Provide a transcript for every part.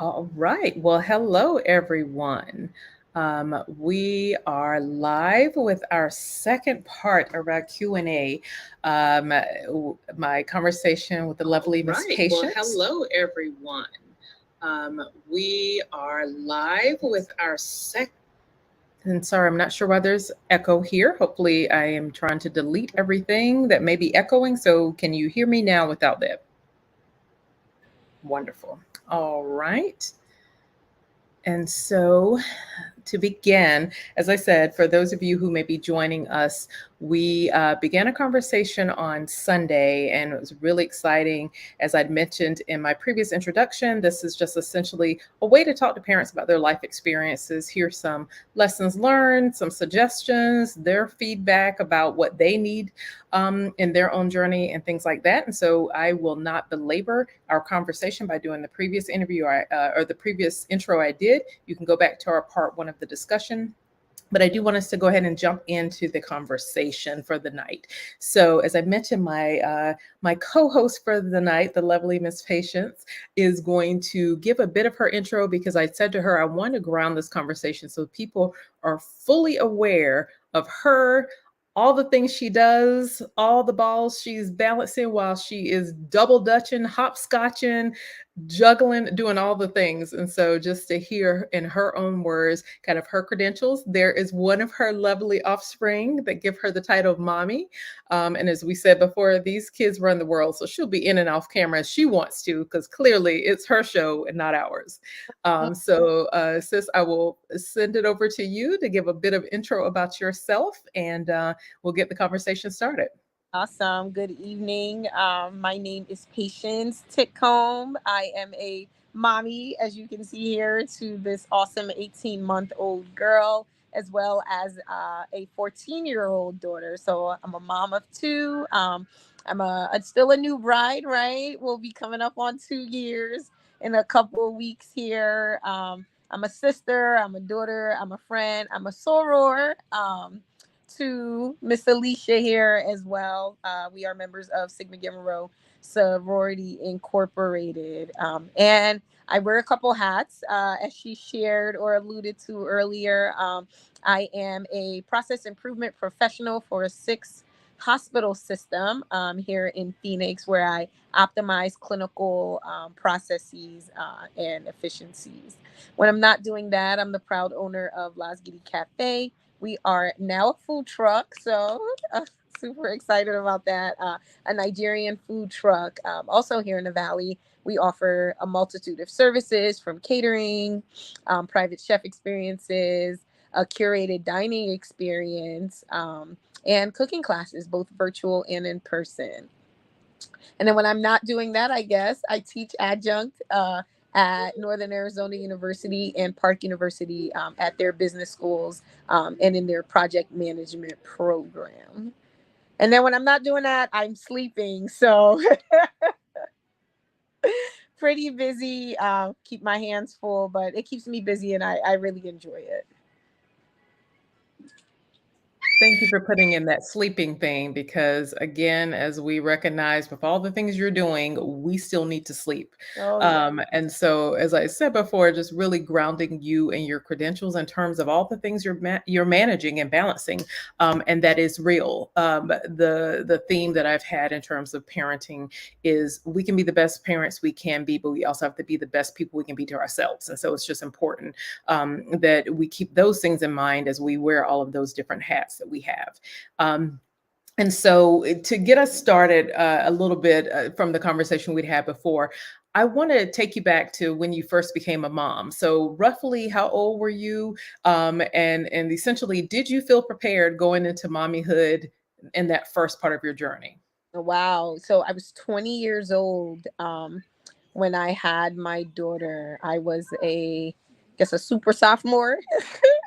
All right. Well, hello, everyone. We are live with our second part of our Q&A. My conversation with the lovely Miss Right. Well, Patience. hello, everyone. We are live with our second. And sorry, I'm not sure why there's echo here. Hopefully, I am trying to delete everything that may be echoing. So, can you hear me now without that? Wonderful. All right. And so to begin, as I said, for those of you who may be joining us, we began a conversation on Sunday, and it was really exciting. As I'd mentioned in my previous introduction, this is just essentially a way to talk to parents about their life experiences, hear some lessons learned, some suggestions, their feedback about what they need in their own journey, and things like that. And so I will not belabor our conversation by doing the previous interview or the previous intro I did. You can go back to our part one of the discussion. But I do want us to go ahead and jump into the conversation for the night. So, as I mentioned, my co-host for the night, the lovely Miss Patience, is going to give a bit of her intro because I said to her I want to ground this conversation so people are fully aware of her, all the things she does, all the balls she's balancing while she is double dutching, hopscotching, juggling, doing all the things. And so, just to hear in her own words, kind of her credentials, there is one of her lovely offspring that give her the title of mommy. And as we said before, these kids run the world. So she'll be in and off camera as she wants to, because clearly it's her show and not ours. Sis, I will send it over to you to give a bit of intro about yourself, and we'll get the conversation started. Awesome. Good evening. My name is Patience Titcomb. I am a mommy, as you can see here, to this awesome 18-month-old girl, as well as a 14-year-old daughter. So I'm a mom of two. I'm still a new bride, right? We'll be coming up on 2 years in a couple of weeks here. I'm a sister. I'm a daughter. I'm a friend. I'm a soror. To Miss Alicia here as well. We are members of Sigma Gamma Rho Sorority Incorporated. And I wear a couple hats, as she shared or alluded to earlier. I am a process improvement professional for a hospital system here in Phoenix, where I optimize clinical processes and efficiencies. When I'm not doing that, I'm the proud owner of Las Giddy Cafe. We are now a food truck, so super excited about that. A Nigerian food truck, also here in the Valley. We offer a multitude of services from catering, private chef experiences, a curated dining experience, and cooking classes, both virtual and in person. And then when I'm not doing that, I guess I teach adjunct at Northern Arizona University and Park University at their business schools and in their project management program. And then when I'm not doing that, I'm sleeping. So pretty busy, keep my hands full, but it keeps me busy and I really enjoy it. Thank you for putting in that sleeping thing because, again, as we recognize with all the things you're doing, we still need to sleep. Oh, yeah. And so, as I said before, just really grounding you and your credentials in terms of all the things you're managing and balancing, and that is real. The theme that I've had in terms of parenting is we can be the best parents we can be, but we also have to be the best people we can be to ourselves. And so, it's just important that we keep those things in mind as we wear all of those different hats that we have. And so, to get us started a little bit from the conversation we'd had before, I want to take you back to when you first became a mom. So, roughly, how old were you? And essentially, did you feel prepared going into mommyhood in that first part of your journey? Wow. So I was 20 years old when I had my daughter. I was a super sophomore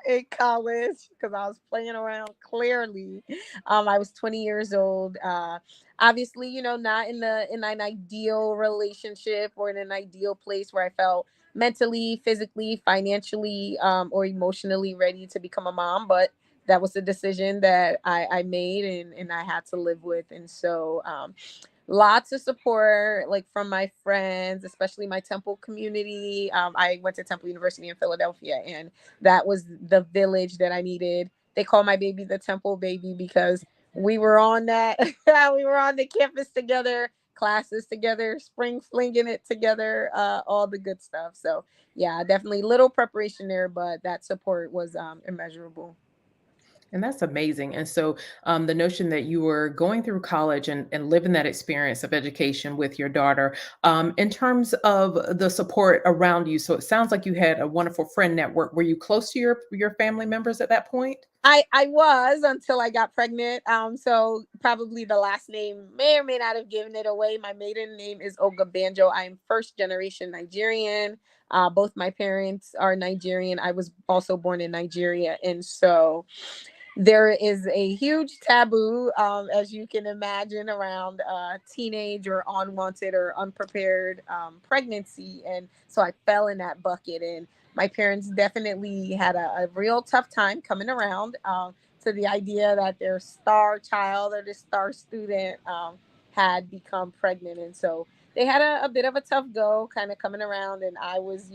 in college because I was playing around clearly. I was 20 years old. Obviously, not in an ideal relationship or in an ideal place where I felt mentally, physically, financially, or emotionally ready to become a mom, but that was the decision that I made and I had to live with. And so lots of support, like from my friends, especially my Temple community. I went to Temple University in Philadelphia, and that was the village that I needed. They call my baby the Temple baby because we were on that. We were on the campus together, classes together, spring flinging it together, all the good stuff. So yeah, definitely little preparation there, but that support was immeasurable. And that's amazing. And so, the notion that you were going through college and living that experience of education with your daughter, in terms of the support around you. So it sounds like you had a wonderful friend network. Were you close to your family members at that point? I was until I got pregnant. So probably the last name may or may not have given it away. My maiden name is Oga Banjo. I'm first generation Nigerian. Both my parents are Nigerian. I was also born in Nigeria, and so there is a huge taboo, as you can imagine, around teenage or unwanted or unprepared pregnancy. And so I fell in that bucket. And my parents definitely had a real tough time coming around to the idea that their star child or the star student had become pregnant. And so they had a bit of a tough go kind of coming around. And I was,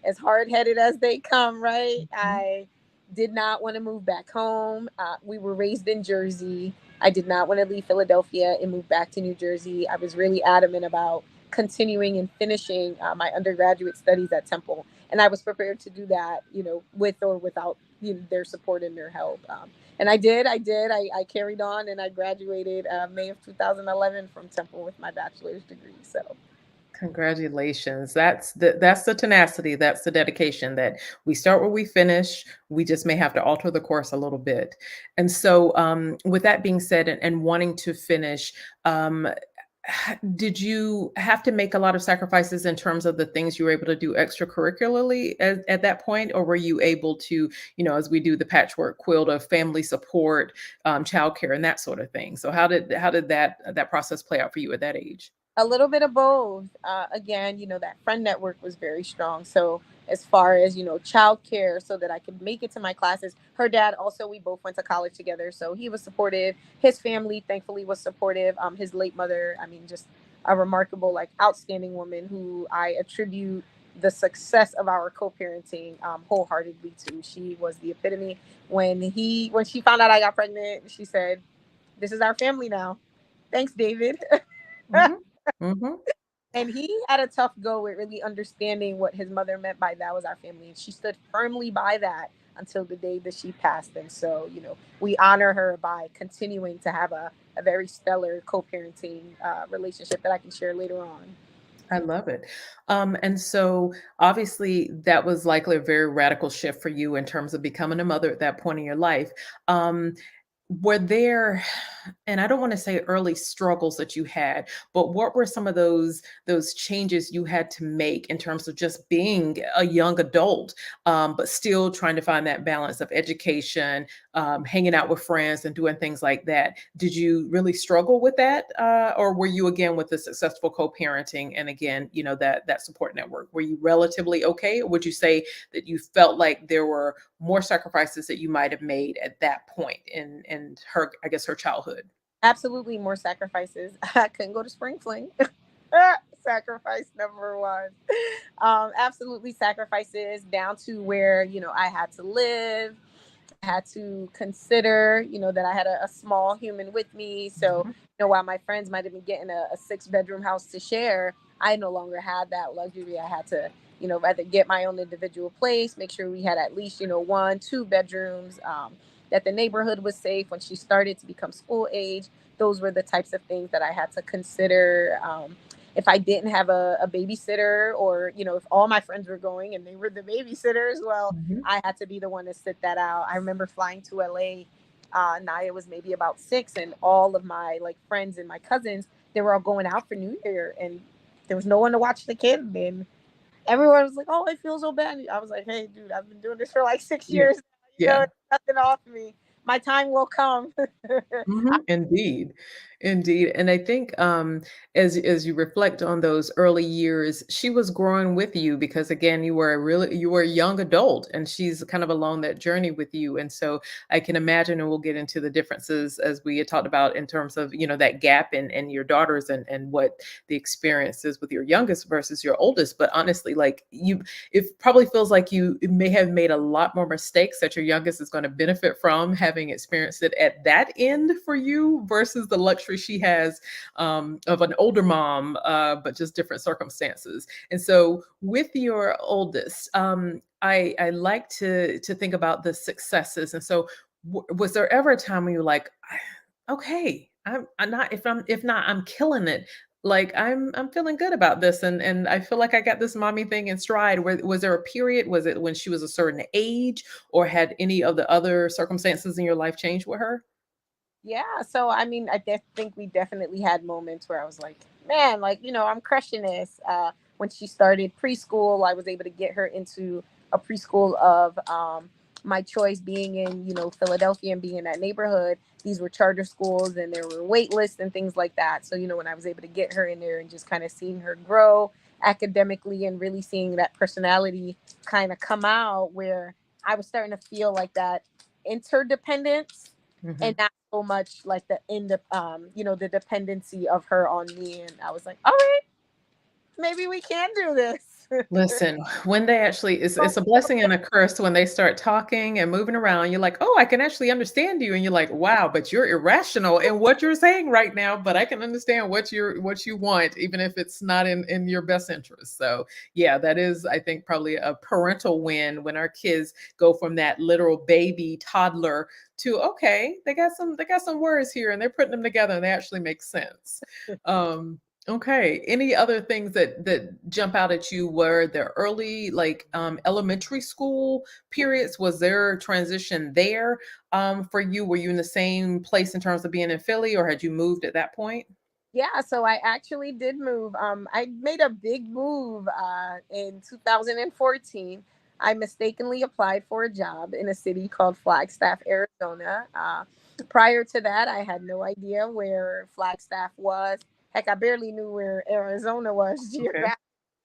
as hard headed as they come, right? Mhm. I did not want to move back home. We were raised in Jersey. I did not want to leave Philadelphia and move back to New Jersey. I was really adamant about continuing and finishing my undergraduate studies at Temple. And I was prepared to do that, with or without their support and their help. And I did. I carried on and I graduated May of 2011 from Temple with my bachelor's degree. So Congratulations. That's the tenacity, that's the dedication that we start where we finish. We just may have to alter the course a little bit. And so, with that being said, and wanting to finish, um, did you have to make a lot of sacrifices in terms of the things you were able to do extracurricularly at that point, or were you able to, as we do the patchwork quilt of family support, childcare, and that sort of thing? So how did that process play out for you at that age? a little bit of both. Again, that friend network was very strong. So as far as childcare, so that I could make it to my classes. Her dad also, we both went to college together, so he was supportive. His family, thankfully, was supportive. His late mother, I mean, just a remarkable, like, outstanding woman who I attribute the success of our co-parenting wholeheartedly to. She was the epitome. When she found out I got pregnant, she said, "This is our family now. Thanks, David." Mhm. Mhm. And he had a tough go with really understanding what his mother meant by that was our family. And she stood firmly by that until the day that she passed. And so, we honor her by continuing to have a very stellar co parenting relationship that I can share later on. I love it. And so obviously that was likely a very radical shift for you in terms of becoming a mother at that point in your life. Um, were there, and I don't want to say early struggles that you had, but what were some of those changes you had to make in terms of just being a young adult, but still trying to find that balance of education, hanging out with friends, and doing things like that? Did you really struggle with that, or were you again with the successful co-parenting and again, that support network? Were you relatively okay, or would you say that you felt like there were more sacrifices that you might have made at that point in her, I guess, her childhood? Absolutely more sacrifices. I couldn't go to spring fling. Sacrifice number one. Absolutely sacrifices down to where, I had to live. I had to consider, that I had a small human with me. So, Mhm. while my friends might have been getting a six-bedroom house to share, I no longer had that luxury. I had to, rather get my own individual place, make sure we had at least, one, two bedrooms, that the neighborhood was safe. When she started to become school age, those were the types of things that I had to consider. If I didn't have a babysitter, or, if all my friends were going and they were the babysitters, well, Mhm. I had to be the one to sit that out. I remember flying to LA. Naya was maybe about 6, and all of my like friends and my cousins, they were all going out for New Year, and there was no one to watch the kid. And everyone was like, "Oh, I feel so bad." I was like, "Hey, dude, I've been doing this for like 6 Yeah. years. Yeah. It's nothing off me. My time will come." Mhm. Indeed. Indeed. And I think as you reflect on those early years, she was growing with you because again, you were a young adult and she's kind of along that journey with you. And so I can imagine, and we'll get into the differences as we had talked about in terms of, that gap in your daughters and what the experience is with your youngest versus your oldest. But honestly, like it probably feels like you may have made a lot more mistakes that your youngest is going to benefit from having experienced it at that end for you versus the luxury she has of an older mom, but just different circumstances. And so, with your oldest, I like to think about the successes. And so, was there ever a time when you're like, okay, I'm not if not I'm killing it. Like I'm feeling good about this, and I feel like I got this mommy thing in stride. Was there a period? Was it when she was a certain age, or had any of the other circumstances in your life changed with her? Yeah, so I mean, think we definitely had moments where I was like, man, like, I'm crushing this. When she started preschool, I was able to get her into a preschool of my choice, being in, Philadelphia and being in that neighborhood. These were charter schools and there were wait lists and things like that. So, when I was able to get her in there and just kind of seeing her grow academically and really seeing that personality kind of come out, where I was starting to feel like that interdependence and Mhm. not so much like the dependency of her on me. And I was like, all right, maybe we can do this. Listen, when they actually it's a blessing and a curse when they start talking and moving around, you're like, "Oh, I can actually understand you." And you're like, "Wow, but you're irrational in what you're saying right now, but I can understand what you want, even if it's not in your best interest." So, yeah, that is, I think, probably a parental win when our kids go from that literal baby toddler to, okay, they got some words here and they're putting them together and they actually make sense. Okay. Any other things that jump out at you were the early, like, elementary school periods? Was there transition there, for you? Were you in the same place in terms of being in Philly, or had you moved at that point? Yeah, so I actually did move. I made a big move in 2014. I mistakenly applied for a job in a city called Flagstaff, Arizona. Prior to that, I had no idea where Flagstaff was. Heck, I barely knew where Arizona was Okay. geographically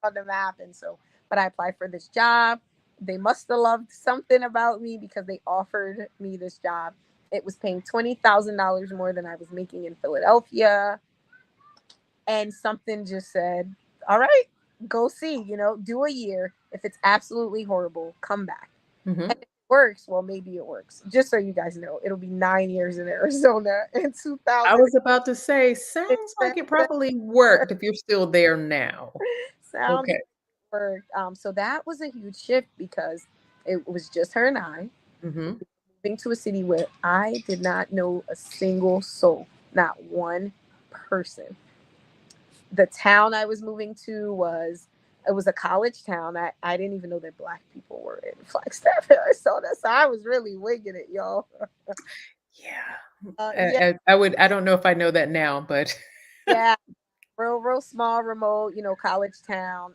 on the map. And so, but I applied for this job. They must have loved something about me because they offered me this job. It was paying $20,000 more than I was making in Philadelphia, and something just said, all right, go see, do a year. If it's absolutely horrible, come back. And Mhm. if it works, well, maybe it works. Just so you guys know, it'll be 9 years in Arizona in I 2000. was about to say, sounds like it probably worked if you're still there now. Sounds Okay. like it worked. So that was a huge shift because it was just her and I Mhm. moving to a city where I did not know a single soul, not one person. The town I was moving to it was a college town. I didn't even know that black people were in Flagstaff, Arizona. So I was really winging it, y'all. Yeah. Yeah, I don't know if I know that now, but yeah, real small, remote, college town.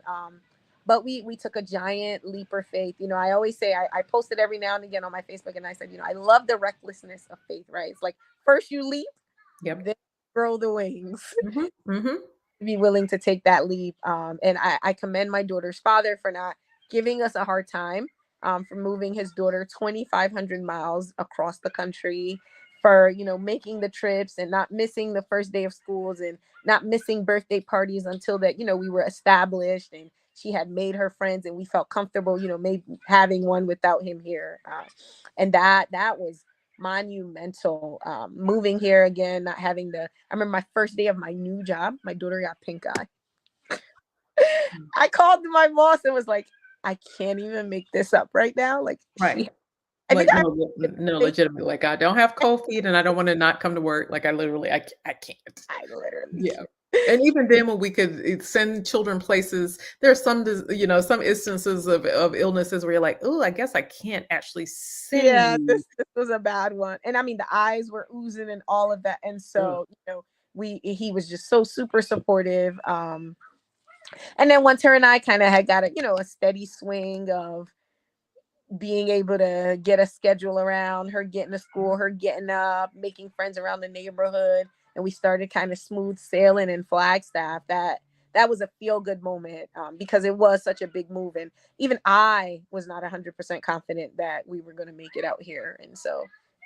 But we took a giant leap of faith. I always say I posted every now and again on my Facebook, and I said, I love the recklessness of faith. Right? It's like first you leap, yep. then grow the wings. Mhm. Mhm. Be willing to take that leap. And I commend my daughter's father for not giving us a hard time, for moving his daughter 2,500 miles across the country, for, making the trips and not missing the first day of schools and not missing birthday parties until that, we were established and she had made her friends and we felt comfortable, maybe having one without him here. And that was monumental. Moving here again, not having the I remember my first day of my new job, my daughter got pink eye. I called my boss and was like, I can't even make this up right now. Like Right. I think Like, I no, think legitimately, like, I don't have cold feet and I don't wanna not come to work. Like, I literally, I can't. I literally Yeah. And even then when we could send children places, there are some some instances of illnesses where you're like, "Oh, I guess I can't actually send yeah, you." this was a bad one. And I mean the eyes were oozing and all of that. And Ugh. so, he was just so super supportive. And then once her and I kind of had got a steady swing of being able to get a schedule around her getting to school, her getting up, making friends around the neighborhood. and we started kind of smooth sailing in Flagstaff. That was a feel good moment, because it was such a big move, and even I was not 100% confident that we were going to make it out here, and so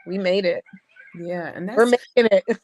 we made it. Yeah, and We're that's making it.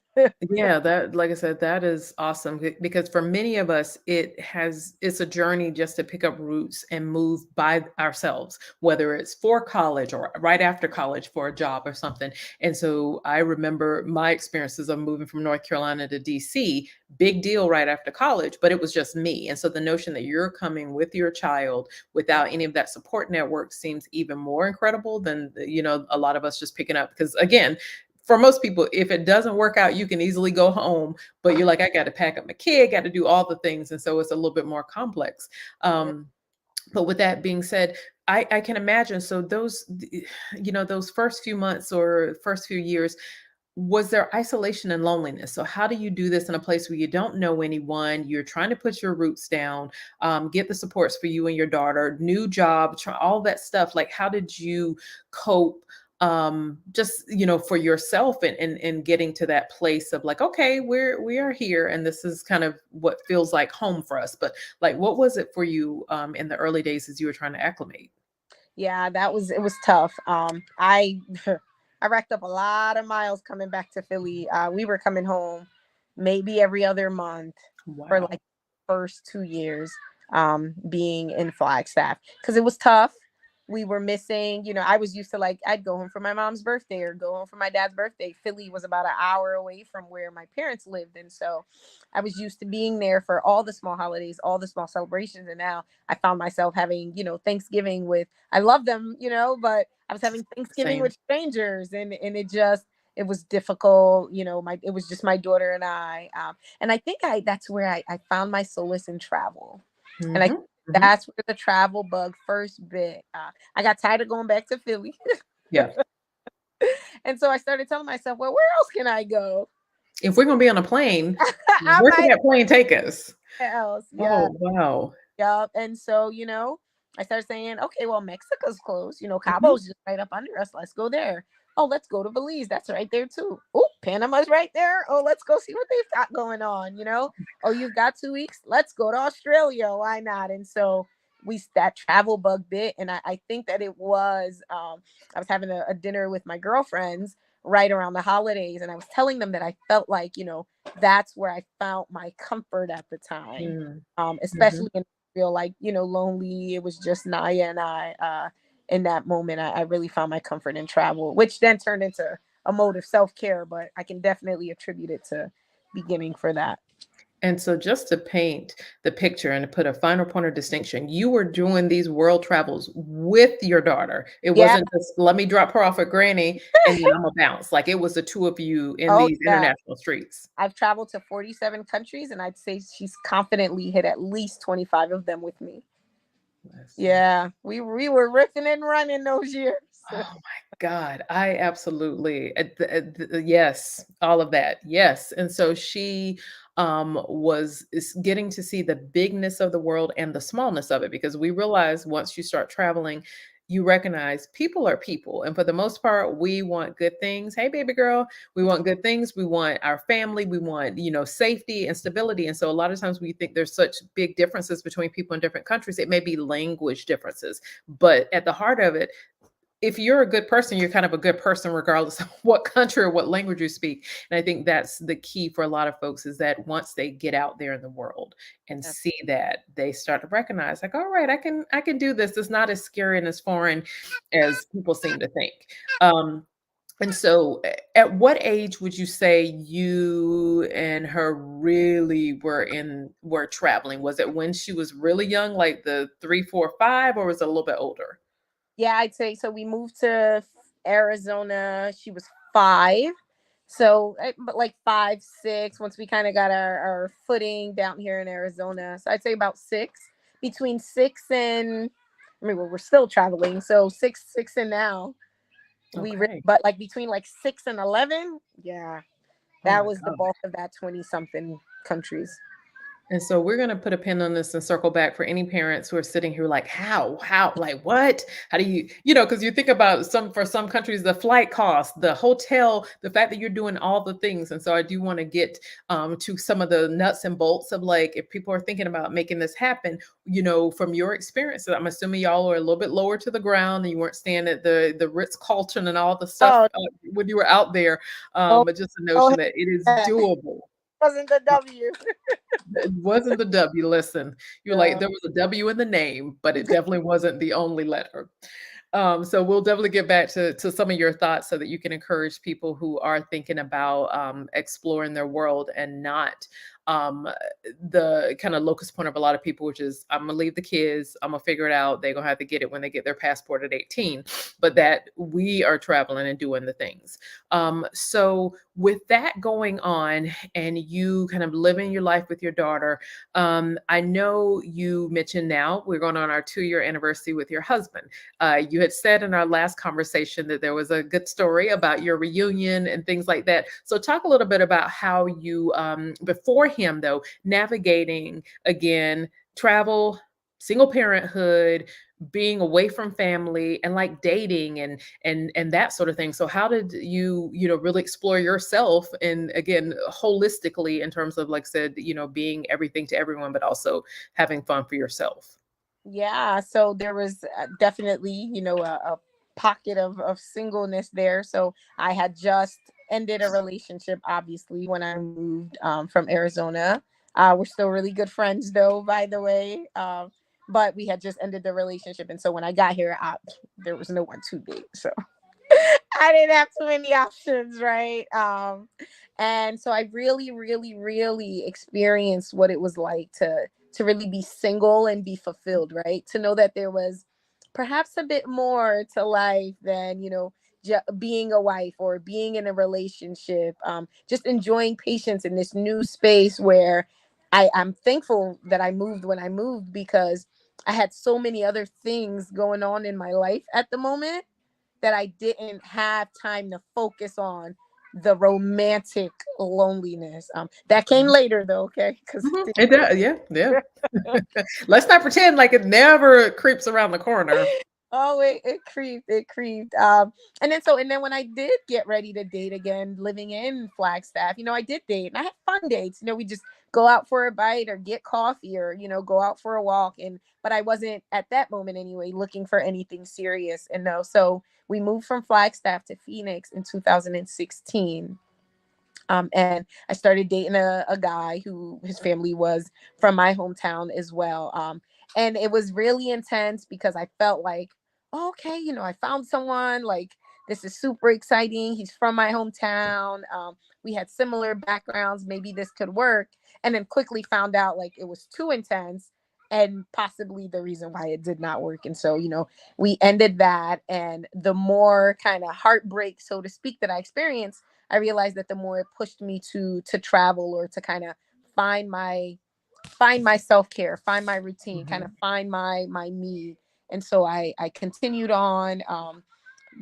yeah, that like I said, that is awesome because for many of us, it's a journey just to pick up roots and move by ourselves, whether it's for college or right after college for a job or something. And so I remember my experiences of moving from North Carolina to DC, big deal right after college, but it was just me. And so the notion that you're coming with your child without any of that support network seems even more incredible than, a lot of us just picking up because again, for most people, if it doesn't work out, you can easily go home, but you're like, I got to pack up my kid, got to do all the things. And so it's a little bit more complex. But with that being said, I can imagine. So those first few months or first few years, was there isolation and loneliness? So how do you do this in a place where you don't know anyone? You're trying to put your roots down, get the supports for you and your daughter, new job, all that stuff. Like, how did you cope? Just for yourself and getting to that place of like, okay, we are here and this is kind of what feels like home for us. But like, what was it for you in the early days as you were trying to acclimate? Yeah, it was tough. I I racked up a lot of miles coming back to Philly. We were coming home maybe every other month for Wow. like first 2 years, being in Flagstaff, because it was tough. We were missing, I was used to, like, I'd go home for my mom's birthday or go home for my dad's birthday. Philly was about an hour away from where my parents lived. And so I was used to being there for all the small holidays, all the small celebrations. And now I found myself having, Thanksgiving with, I love them, but I was having Thanksgiving Same. with strangers, and it was difficult. It was just my daughter and I. And I think that's where I found my solace in travel. And I Hmm. think Hmm. that's where the travel bug first bit. I got tired of going back to Philly. Yeah. And so I started telling myself, well, where else can I go? If we're gonna be on a plane, I where can might that plane take us? else. Yeah. Oh, wow. Yep. And so, I started saying, okay, well, Mexico's closed. Mhm. Cabo's just right up under us. Let's go there. Oh, let's go to Belize. That's right there too. Oh, Panama's right there. Oh, let's go see what they've got going on. Oh, you've got 2 weeks. Let's go to Australia. Why not? And so that travel bug bit. And I think that it was, I was having a dinner with my girlfriends right around the holidays. And I was telling them that I felt like, that's where I found my comfort at the time. Mm. Mhm. Especially in feel like lonely. It was just Naya and I. In that moment, I really found my comfort in travel, which then turned into a mode of self-care. But I can definitely attribute it to beginning for that. And so just to paint the picture and to put a final point of distinction, you were doing these world travels with your daughter. It Yeah. wasn't just let me drop her off at granny and then I'm gonna bounce. Like it was the two of you in Oh these yeah, international streets. I've traveled to 47 countries, and I'd say she's confidently hit at least 25 of them with me. Listen. Yeah, we were ripping and running those years. Oh my God. I absolutely, yes, all of that. Yes. And so she was is getting to see the bigness of the world and the smallness of it because we realize once you start traveling, you recognize people are people. And for the most part, we want good things. Hey, baby girl, we want good things. We want our family. We want, safety and stability. And so a lot of times we think there's such big differences between people in different countries. It may be language differences, but at the heart of it, if you're a good person, you're kind of a good person regardless of what country or what language you speak. And I think that's the key for a lot of folks is that once they get out there in the world and see that, they start to recognize like, all right, I can do this. It's not as scary and as foreign as people seem to think. Um, and so at what age would you say you and her really were traveling? Was it when she was really young, like the 3, 4, 5, or was it a little bit older? Yeah, I'd say so. We moved to Arizona. She was 5. So, but like 5, 6, once we kind of got our footing down here in Arizona. So I'd say about 6, between 6 and, I mean, we're still traveling. So 6 and now Okay. but like between like 6 and 11. Yeah, Oh that my was the God. bulk of that 20 something countries. And so we're going to put a pin on this and circle back for any parents who are sitting here like, how, like, what? How do because you think about for some countries, the flight cost, the hotel, the fact that you're doing all the things. And so I do want to get to some of the nuts and bolts of like, if people are thinking about making this happen, from your experience, I'm assuming y'all are a little bit lower to the ground and you weren't staying at the Ritz Carlton and all the stuff Oh, when you were out there. oh, But just the oh, notion that it is that doable. wasn't the W. It wasn't the W. Listen, you're like, Yeah. there was a W in the name, but it definitely wasn't the only letter. So we'll definitely get back to some of your thoughts so that you can encourage people who are thinking about exploring their world and not um, the kind of locus point of a lot of people, which is I'm gonna leave the kids, I'm gonna figure it out. They're gonna have to get it when they get their passport at 18, but that we are traveling and doing the things. So with that going on and you kind of living your life with your daughter, I know you mentioned now we're going on our 2-year anniversary with your husband. You had said in our last conversation that there was a good story about your reunion and things like that. So, talk a little bit about how you, before him, though, navigating again travel, single parenthood, being away from family, and like dating and that sort of thing. So, how did you, really explore yourself and again holistically in terms of, like I said, being everything to everyone, but also having fun for yourself? Yeah, so there was definitely, a pocket of singleness there. So I had just ended a relationship, obviously, when I moved from Arizona. We're still really good friends, though, by the way. But we had just ended the relationship, and so when I got here, there was no one to date. So I didn't have too many options, right? And so I really, really, really experienced what it was like to really be single and be fulfilled, right? To know that there was perhaps a bit more to life than being a wife or being in a relationship. Just enjoying patience in this new space where I'm thankful that I moved when I moved because I had so many other things going on in my life at the moment that I didn't have time to focus on the romantic loneliness. That came later though, okay? Because Mhm. It does, yeah, yeah. Let's not pretend like it never creeps around the corner. oh, it creeped. And then when I did get ready to date again, living in Flagstaff, I did date and I had fun dates. We just go out for a bite or get coffee or go out for a walk. But I wasn't at that moment anyway looking for anything serious. And no, so we moved from Flagstaff to Phoenix in 2016. And I started dating a guy who his family was from my hometown as well. And it was really intense because I felt like, oh, okay, I found someone like this is super exciting. He's from my hometown. We had similar backgrounds. Maybe this could work. And then quickly found out like it was too intense and possibly the reason why it did not work. And so, we ended that. And the more kind of heartbreak, so to speak, that I experienced, I realized that the more it pushed me to travel or to kind of find my self-care, find my routine, kind Mhm. of find my me. And so I continued on,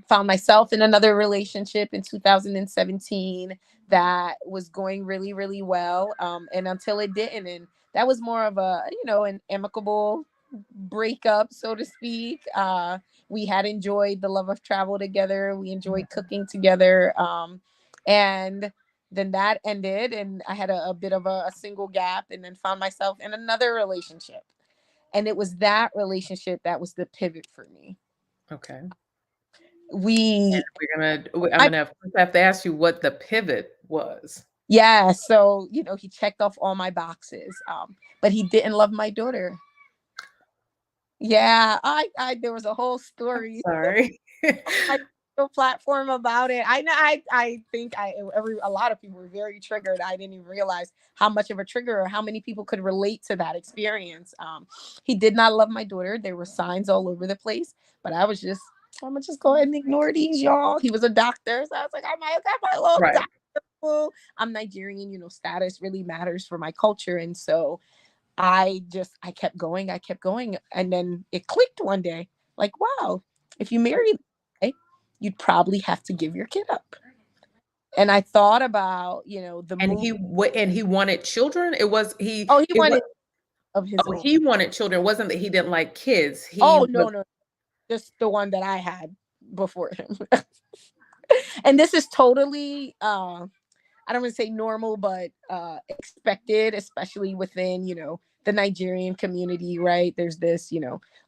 found myself in another relationship in 2017 that was going really, really well. And until it didn't. And that was more of an amicable breakup, so to speak. We had enjoyed the love of travel together. We enjoyed cooking together. And then that ended, and I had a bit of a single gap, and then found myself in another relationship. And it was that relationship that was the pivot for me. Okay. We, I'm I, gonna have to ask you what the pivot was. yeah, so, he checked off all my boxes, but he didn't love my daughter. Yeah, there was a whole story Sorry. my platform about it. I know. I think a lot of people were very triggered. I didn't even realize how much of a trigger or how many people could relate to that experience. He did not love my daughter. There were signs all over the place, but I'm gonna just go ahead and ignore these, y'all. He was a doctor, so I was like, I got my little Right. doctor. I'm Nigerian. Status really matters for my culture, and so I kept going, and then it clicked one day. Like, wow, if you marry, you'd probably have to give your kid up. And I thought about, the And movie. he wanted children? It was he Oh, he it was wanted of his oh, own. he wanted children. It wasn't that he didn't like kids. He Oh, was no, no, just the one that I had before him. And this is totally I don't want to say normal, but expected, especially within, the Nigerian community, right? There's this,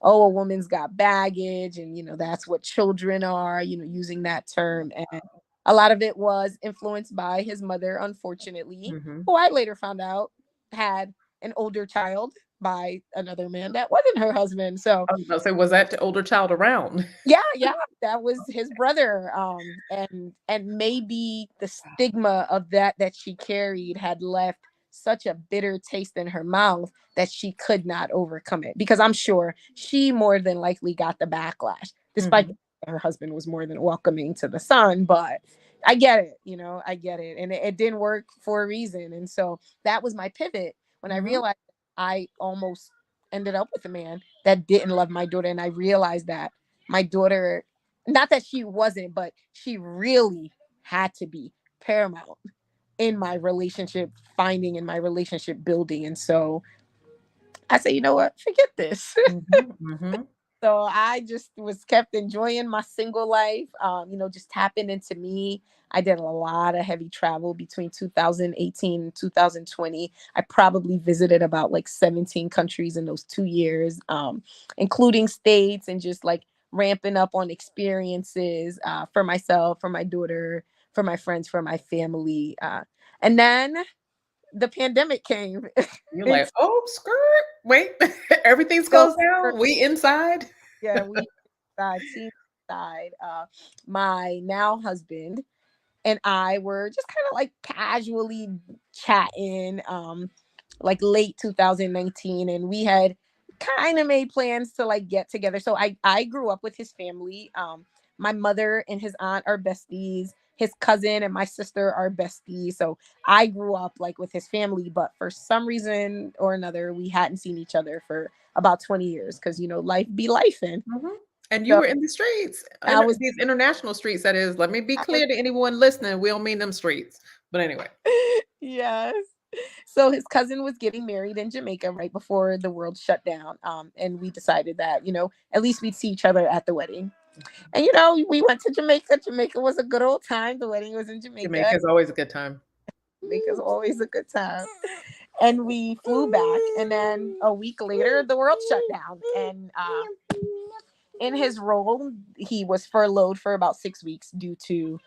oh, a woman's got baggage, and that's what children are, using that term. And a lot of it was influenced by his mother, unfortunately, Mhm. who I later found out had an older child by another man that wasn't her husband. So I was about to say, was that the older child around? yeah, that was his brother. And maybe the stigma of that she carried had left such a bitter taste in her mouth that she could not overcome it, because I'm sure she more than likely got the backlash, despite Mhm. her husband was more than welcoming to the son. But I get it, I get it, and it didn't work for a reason. And so that was my pivot when I Mhm. realized I almost ended up with a man that didn't love my daughter. And I realized that my daughter, not that she wasn't, but she really had to be paramount in my relationship finding, in my relationship building. And so I said, you know what, forget this. Mhm. Mhm. So I just was kept enjoying my single life, just tapping into me. I did a lot of heavy travel between 2018 and 2020. I probably visited about like 17 countries in those 2 years, including states, and just like ramping up on experiences for myself, for my daughter, for my friends, for my family. And then the pandemic came. You're And like, "Oh, skirt. Wait, everything's so closed down. We inside?" yeah, we team side. My now husband and I were just kind of like casually chatting, like late 2019, and we had kind of made plans to like get together. So I grew up with his family. My mother and his aunt are besties. His cousin and my sister are besties. So I grew up like with his family, but for some reason or another, we hadn't seen each other for about 20 years, because life be life. And Mhm. And you so were in the streets, I and was these international streets, that is. Let me be I was clear to anyone listening, we don't mean them streets. But anyway. yes. So his cousin was getting married in Jamaica right before the world shut down. And we decided that, at least we'd see each other at the wedding. And we went to Jamaica. Jamaica was a good old time. The wedding was in Jamaica. Jamaica's always a good time. Jamaica's always a good time. And we flew back, and then a week later the world shut down. And in his role, he was furloughed for about 6 weeks due to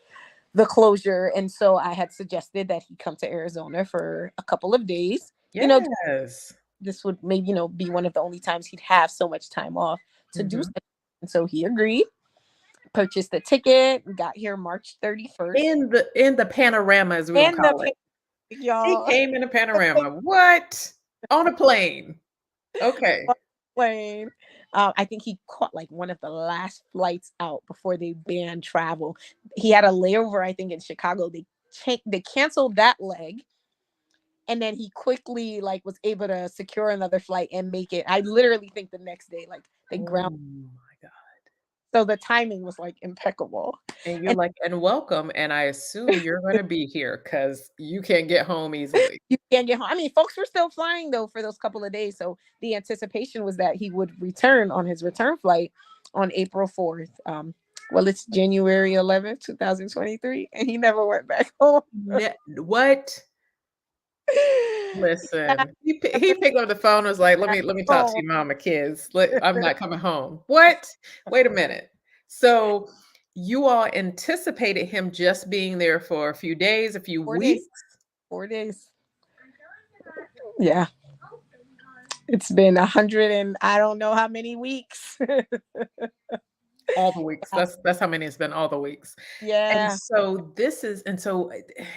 the closure. And so I had suggested that he come to Arizona for a couple of days. Yes. This would maybe, be one of the only times he'd have so much time off to do so. Mhm. And so he agreed, purchased a ticket, got here March 31st. In the panorama, as we're gonna And the call it. He y'all came in a panorama. What? On a plane. Okay. plane. I think he caught like one of the last flights out before they banned travel. He had a layover, I think, in Chicago. They canceled that leg, and then he quickly like was able to secure another flight and make it. I literally think the next day, like they Oh ground. my god. So the timing was like impeccable. And you're And like, "And welcome, and I assume you're gonna be here because you can't get home easily." you can't get home. I mean, folks were still flying though for those couple of days. So the anticipation was that he would return on his return flight on April 4th. Well, it's January 11th, 2023, and he never went back home. What? Listen, he picked up the phone and was like, "Let me talk to Oh, your mama, kids. I'm not coming home." What? Wait a minute. So, you all anticipated him just being there for a few days, a few 4 days. weeks? 4 days. Yeah. It's been 100 and I don't know how many weeks. All the weeks. That's how many it's been, all the weeks. And Yeah. so this is and so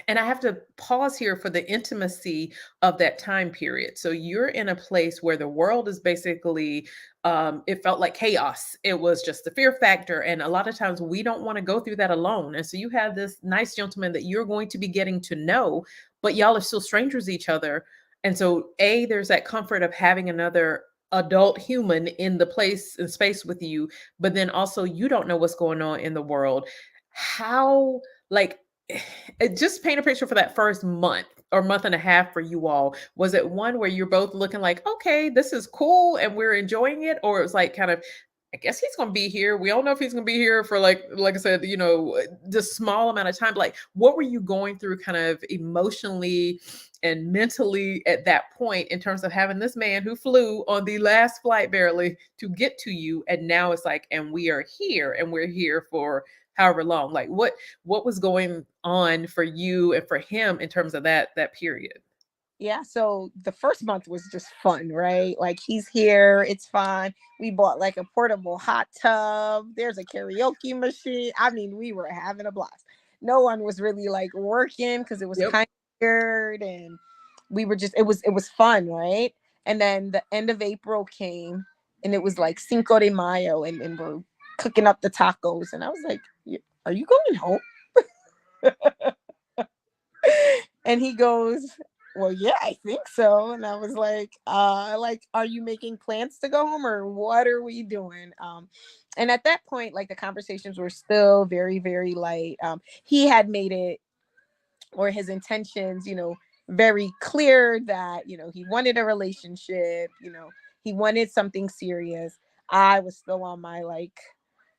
and I have to pause here for the intimacy of that time period. So you're in a place where the world is basically it felt like chaos. It was just the fear factor. And a lot of times we don't want to go through that alone. And so you have this nice gentleman that you're going to be getting to know, but y'all are still strangers to each other. And so there's that comfort of having another adult human in the place and space with you, but then also you don't know what's going on in the world. How, like, it just paint a picture for that first month or month and a half for you all. Was it one where you're both looking like, okay, this is cool and we're enjoying it? Or it was like kind of, I guess he's gonna be here. We don't know if he's gonna be here for like I said, just small amount of time. Like, what were you going through kind of emotionally and mentally at that point in terms of having this man who flew on the last flight barely to get to you? And now it's like, and we are here and we're here for however long. Like what was going on for you and for him in terms of that period? Yeah, so the first month was just fun, right? Like he's here, it's fun. We bought like a portable hot tub. There's a karaoke machine. I mean, we were having a blast. No one was really like working because it was Yep. kind of weird, and we were just it was fun, right? And then the end of April came, and it was like Cinco de Mayo, and we're cooking up the tacos, and I was like, "Are you going home?" And he goes, "Well, yeah, I think so." And I was like, are you making plans to go home or what are we doing? And at that point, like the conversations were still very, very light. He had made it, or his intentions, very clear that, he wanted a relationship, he wanted something serious. I was still on my like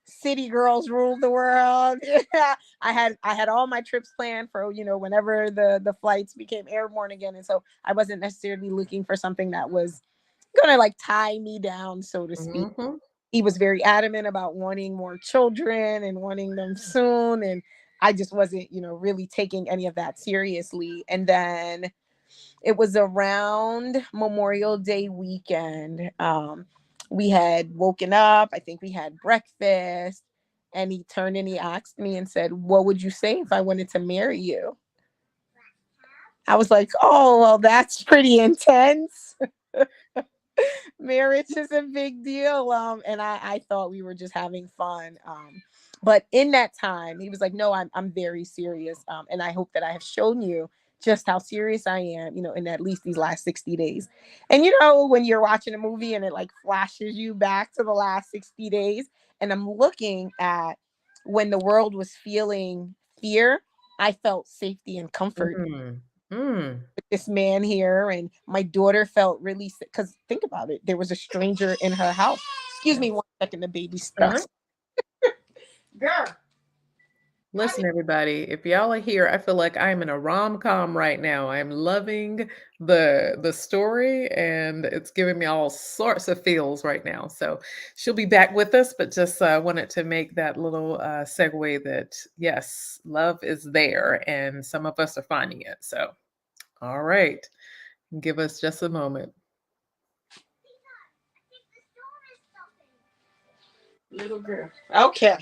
city girls rule the world. Yeah, I had all my trips planned for, whenever the flights became airborne again, and so I wasn't necessarily looking for something that was gonna like tie me down, so to speak. Hmm. He was very adamant about wanting more children and wanting them soon, and I just wasn't, really taking any of that seriously. And then it was around Memorial Day weekend. We had woken up. I think we had breakfast, and he turned and he asked me and said, "What would you say if I wanted to marry you?" I was like, "Oh, well, that's pretty intense." Marriage is a big deal. And I thought we were just having fun. But in that time, he was like, "No, I'm very serious. And I hope that I have shown you just how serious I am, in at least these last 60 days." And when you're watching a movie and it like flashes you back to the last 60 days, and I'm looking at when the world was feeling fear, I felt safety and comfort Mm. Mm. with this man here, and my daughter felt really sick because think about it, there was a stranger in her house. Excuse me one second, the baby's stuck. Uh-huh. Girl, Listen, everybody, if y'all are here, I feel like I'm in a rom-com right now. I'm loving the story and it's giving me all sorts of feels right now. So she'll be back with us, but just wanted to make that little segue that yes, love is there and some of us are finding it. So, all right, give us just a moment. little girl. Okay,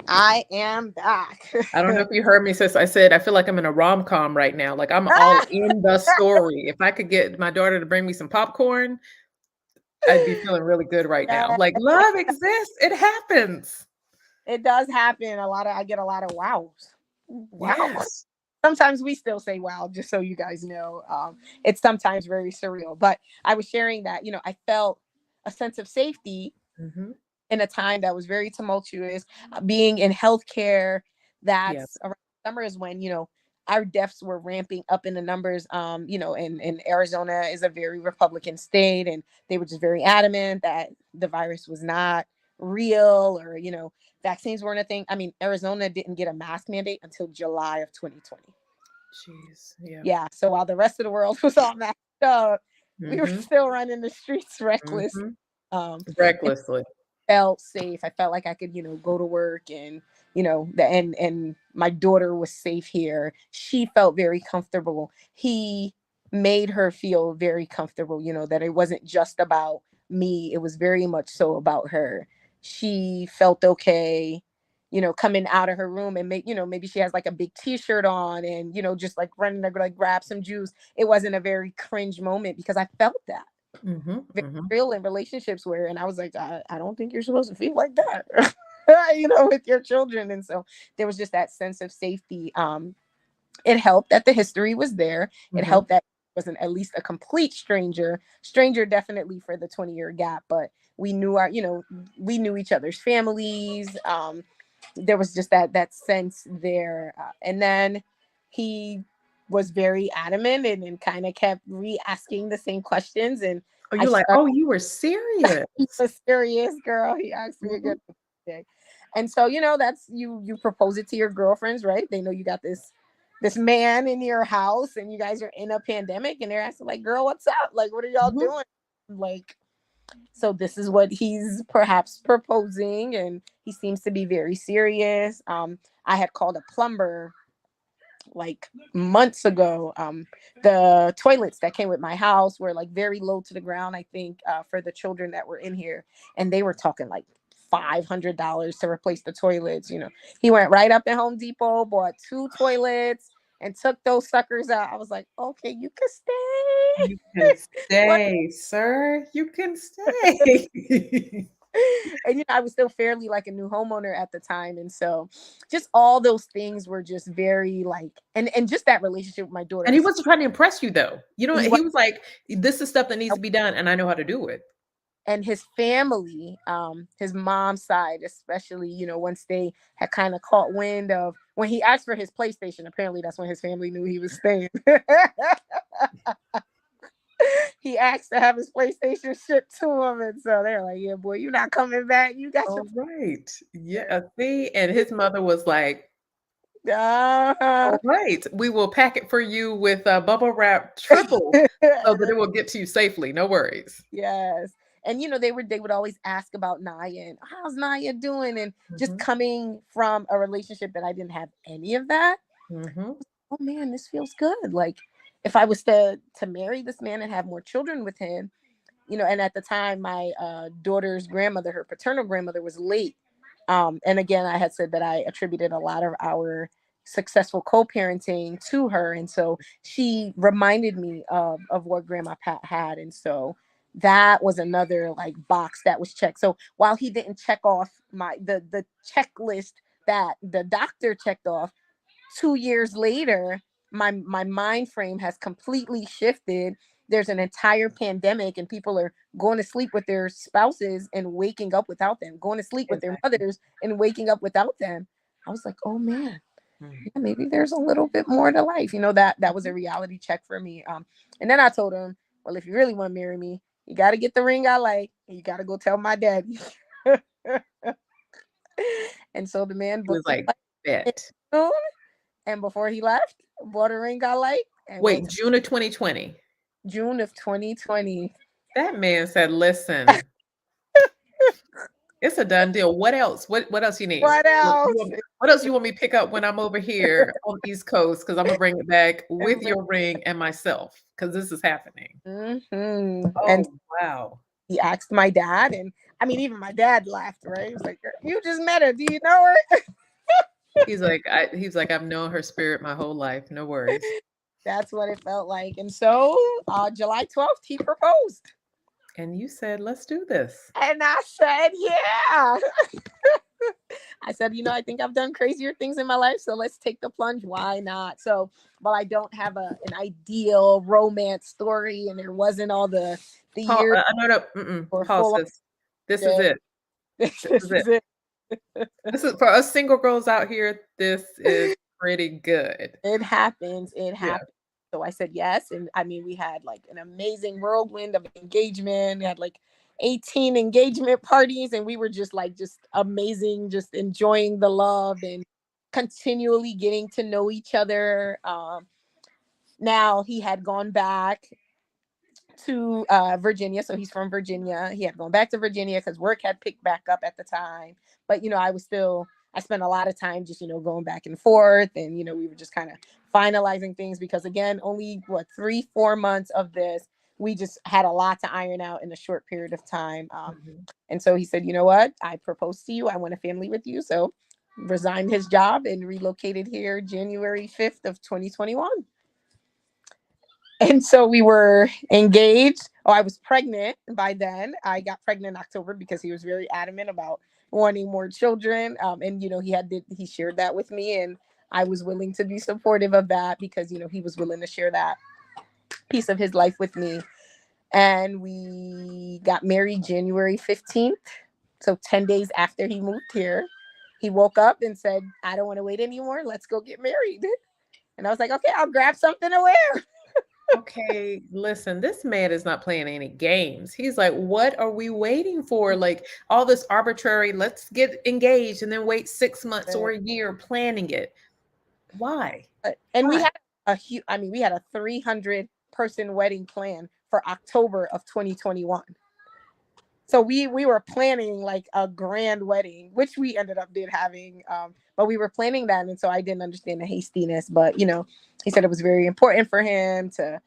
I am back. I don't know if you heard me, sis. I said I feel like I'm in a rom-com right now. Like I'm all in the story. If I could get my daughter to bring me some popcorn, I'd be feeling really good right now. Yeah, Like love exists. It happens. it does happen. I get a lot of wows. Wow. Yes. Sometimes we still say wow, just so you guys know. It's sometimes very surreal. But I was sharing that, I felt a sense of safety Hmm. in a time that was very tumultuous. Being in healthcare, that's Yes. around summer is when, our deaths were ramping up in the numbers. And Arizona is a very Republican state, and they were just very adamant that the virus was not real, or, vaccines weren't a thing. I mean, Arizona didn't get a mask mandate until July of 2020. Jeez. Yeah. Yeah. So while the rest of the world was all masked up, we were Hmm. still running the streets reckless. Hmm. And Recklessly. felt safe. I felt like I could, go to work, and, and my daughter was safe here. She felt very comfortable. He made her feel very comfortable, that it wasn't just about me. It was very much so about her. She felt okay, coming out of her room, and maybe she has like a big t-shirt on, and, just like running to like grab some juice. It wasn't a very cringe moment because I felt that Hmm. very Hmm. real in relationships where, and I was like, I don't think you're supposed to feel like that, with your children. And so there was just that sense of safety. It helped that the history was there. It Hmm. helped that it wasn't at least a complete stranger definitely for the 20-year gap, but we knew we knew each other's families. there was just that sense there. And then he was very adamant and kind of kept re-asking the same questions. And Oh, I you're like, started, oh, you were serious. he's a serious girl. He asked me a Mhm. good thing. And so, that's you propose it to your girlfriends, right? They know you got this man in your house and you guys are in a pandemic and they're asking like, girl, what's up? Like, what are y'all Mhm. doing? Like, so this is what he's perhaps proposing, and he seems to be very serious. I had called a plumber like months ago. The toilets that came with my house were like very low to the ground, I think, for the children that were in here, and they were talking like $500 to replace the toilets. He went right up at Home Depot, bought 2 toilets, and took those suckers out. I was like, okay, you can stay. You can What? stay, sir. You can stay. And I was still fairly like a new homeowner at the time, and so just all those things were just very like, and just that relationship with my daughter. And he wasn't trying to impress you though. He was, He was like, this is stuff that needs to be done, and I know how to do it. and his family, his mom's side especially, once they had kind of caught wind of when he asked for his PlayStation, apparently that's when his family knew he was staying. He asked to have his PlayStation shipped to him, and so they're like, "Yeah, boy, you're not coming back. You got your." All right. Yeah. See, and his mother was like, Uh-huh. all right, we will pack it for you with bubble wrap triple so that it will get to you safely. No worries. Yes. And they would always ask about Naya and how's Naya doing? And just Mhm. coming from a relationship that I didn't have any of that. Mhm. Oh man, this feels good. Like if I was to marry this man and have more children with him, and at the time my daughter's grandmother, her paternal grandmother, was late. And again, I had said that I attributed a lot of our successful co-parenting to her, and so she reminded me of what Grandma Pat had, and so that was another like box that was checked. So while he didn't check off the checklist that the doctor checked off, 2 years later, my mind frame has completely shifted. There's an entire pandemic, and people are going to sleep with their spouses and waking up without them, going to sleep with their Exactly. mothers and waking up without them. I was like, oh man, Mhm. yeah, maybe there's a little bit more to life. That was a reality check for me. And then I told him, well, if you really want to marry me, you got to get the ring I like, and you got to go tell my daddy. And so the man He was booked the like, flight bet. soon, and before he left, bought a ring I like and went Wait, to June of 2020. June of 2020. That man said, listen, it's a done deal. What else? What else you need? What else? What else you want me to pick up when I'm over here on the East Coast? Because I'm gonna bring it back with your ring and myself, because this is happening. And Oh, wow. he asked my dad, and I mean, even my dad laughed, right? He was like, "You just met her. Do you know her?" He's like, I've known her spirit my whole life. No worries. That's what it felt like. And so, July 12th, he proposed. And you said, let's do this. And I said, yeah. I said, I think I've done crazier things in my life, so let's take the plunge. Why not? So, while I don't have an ideal romance story, and there wasn't all the years No, no, or pause full this. This is on, it. this This is it. is it. This is for us single girls out here. This is pretty good. It happens. It Yeah. happens. So I said yes. And I mean, we had like an amazing whirlwind of engagement. We had like 18 engagement parties, and we were just amazing, just enjoying the love and continually getting to know each other. Now he had gone back to Virginia. So he's from Virginia. He had gone back to Virginia because work had picked back up at the time. But, I spent a lot of time just, going back and forth. And, we were just kind of finalizing things because, again, only 3-4 months of this. We just had a lot to iron out in a short period of time. Mhm. And so he said, you know what? I proposed to you. I want a family with you. So resigned his job and relocated here January 5th of 2021. And so we were engaged. Oh, I was pregnant by then. I got pregnant in October because he was very adamant about wanting more children. And he shared that with me, and I was willing to be supportive of that because he was willing to share that piece of his life with me. And we got married January 15th, so 10 days after he moved here. he woke up and said, I don't want to wait anymore. Let's go get married. And I was like, okay, I'll grab something to wear. Okay, listen, this man is not playing any games. He's like, what are we waiting for? Like all this arbitrary, let's get engaged and then wait 6 months or a year planning it. Why? And we Why? had we had a 300-person wedding plan for October of 2021. So we were planning like a grand wedding, which we ended up did having, but we were planning that, and so I didn't understand the hastiness. But he said it was very important for him to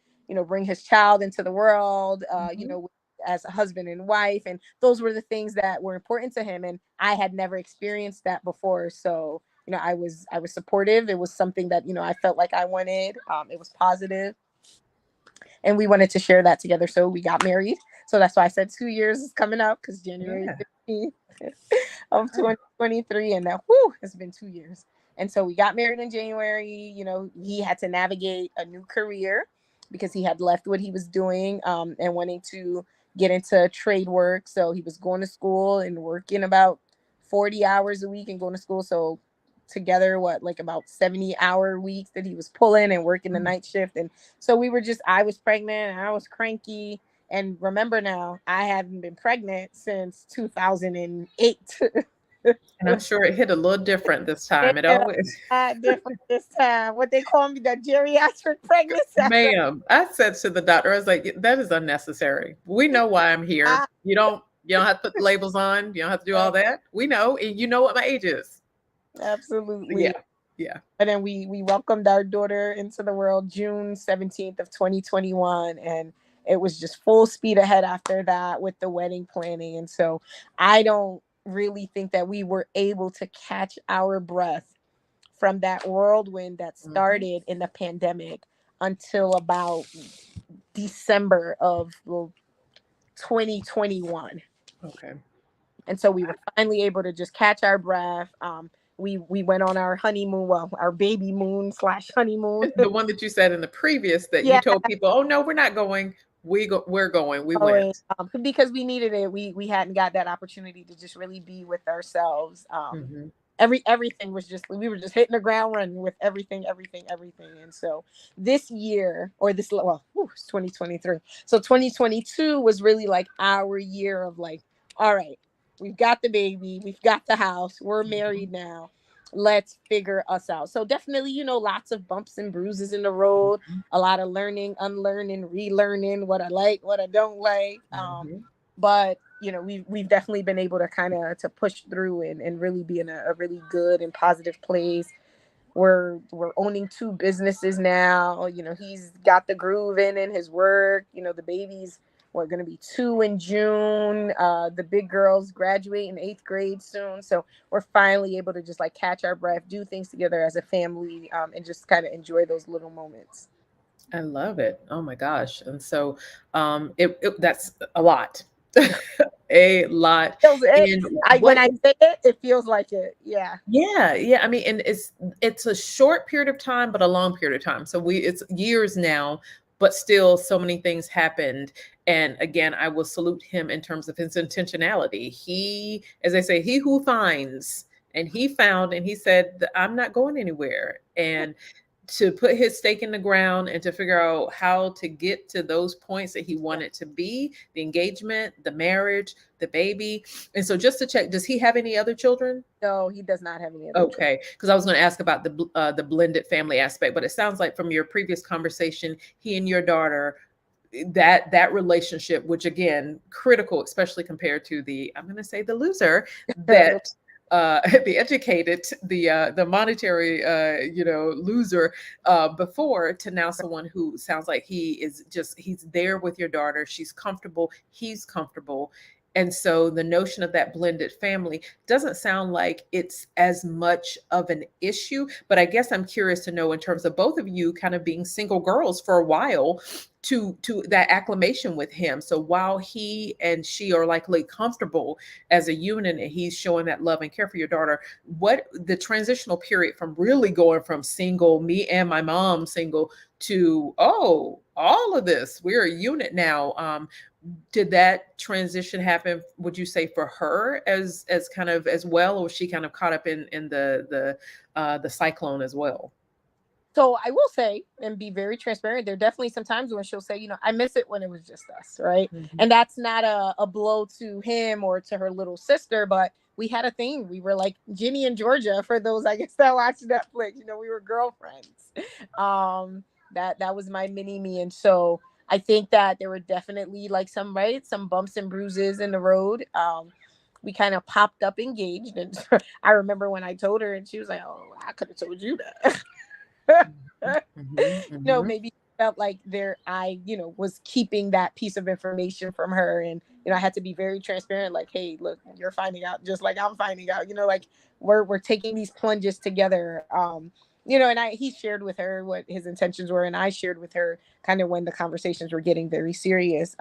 bring his child into the world, Mhm. as a husband and wife, and those were the things that were important to him, and I had never experienced that before. So I was supportive. It was something that I felt like I wanted. It was positive, and we wanted to share that together. So we got married. So that's why I said 2 years is coming up, because January Yeah. 15th of Oh, 2023, and now, whoo, it's been 2 years. And so we got married in January. He had to navigate a new career because he had left what he was doing, and wanting to get into trade work. So he was going to school and working about 40 hours a week and going to school. So together, what, like about 70-hour weeks that he was pulling and working the mm. night shift. And so I was pregnant and I was cranky. And remember now, I haven't been pregnant since 2008. And I'm sure it hit a little different this It time. It hit always, different this time. What they call me, the geriatric pregnancy. ma'am, I said to the doctor, I was like, that is unnecessary. We know why I'm here. I, You don't have to put the labels on. You don't have to do all that. We know, and you know what my age is. absolutely. Yeah. Yeah. And then we welcomed our daughter into the world June 17th of 2021, and it was just full speed ahead after that with the wedding planning. And so I don't really think that we were able to catch our breath from that whirlwind that Mhm. started in the pandemic until about December of 2021. Okay. And so we were finally able to just catch our breath. We went on our honeymoon, well, our baby moon slash honeymoon. The one that you said in the previous that you Yeah, told people, "Oh no, we're not going. We're going. We going, went." because we needed it. We hadn't got that opportunity to just really be with ourselves. Mhm. Everything was just, we were just hitting the ground running with everything. And so this year, or this, well, it's 2023. So 2022 was really like our year of like, all right, we've got the baby, we've got the house, we're married Mhm. now. Let's figure us out. So definitely, lots of bumps and bruises in the road, Mhm. a lot of learning, unlearning, relearning what I like, what I don't like. Mhm. But we've definitely been able to kind of to push through and really be in a really good and positive place. We're owning two businesses now. He's got the groove in his work. The babies, we're going to be 2 in June. The big girls graduate in 8th grade soon, so we're finally able to just like catch our breath, do things together as a family, and just kind of enjoy those little moments. I love it. Oh my gosh. And so that's a lot. A lot. Feels it. And When what I say it, it feels like it. Yeah. yeah, yeah. I mean, and it's a short period of time, but a long period of time. So it's years now, but still so many things happened. And again, I will salute him in terms of his intentionality. He, as I say, he who finds, and he found, and he said, I'm not going anywhere. And to put his stake in the ground and to figure out how to get to those points that he Yeah. wanted to be, the engagement, the marriage, the baby. And so just to check, does he have any other children? No, he does not have any other children. Okay, because I was going to ask about the blended family aspect, but it sounds like from your previous conversation, he and your daughter, that relationship, which again, critical, especially compared to the, I'm going to say the loser, that the educated, the monetary, loser before, to now someone who sounds like he's there with your daughter. She's comfortable. He's comfortable. And so the notion of that blended family doesn't sound like it's as much of an issue. But I guess I'm curious to know, in terms of both of you kind of being single girls for a while, to that acclimation with him. So while he and she are likely comfortable as a unit and he's showing that love and care for your daughter, what the transitional period from really going from single, me and my mom single, to, oh, all of this, we're a unit now. did that transition happen, would you say, for her as kind of as well, or was she kind of caught up in the cyclone as well? So I will say and be very transparent. There are definitely some times when she'll say, I miss it when it was just us, right? Mhm. And that's not a blow to him or to her little sister, but we had a thing. We were like Ginny and Georgia for those, I guess, that watch Netflix. We were girlfriends. Um, that was my mini me. And so I think that there were definitely like some bumps and bruises in the road. We kind of popped up engaged. And I remember when I told her and she was like, oh, I could have told you that. Mhm, mhm. Maybe felt like was keeping that piece of information from her. And, I had to be very transparent, like, hey, look, you're finding out just like I'm finding out, like we're taking these plunges together. And he shared with her what his intentions were. And I shared with her kind of when the conversations were getting very serious,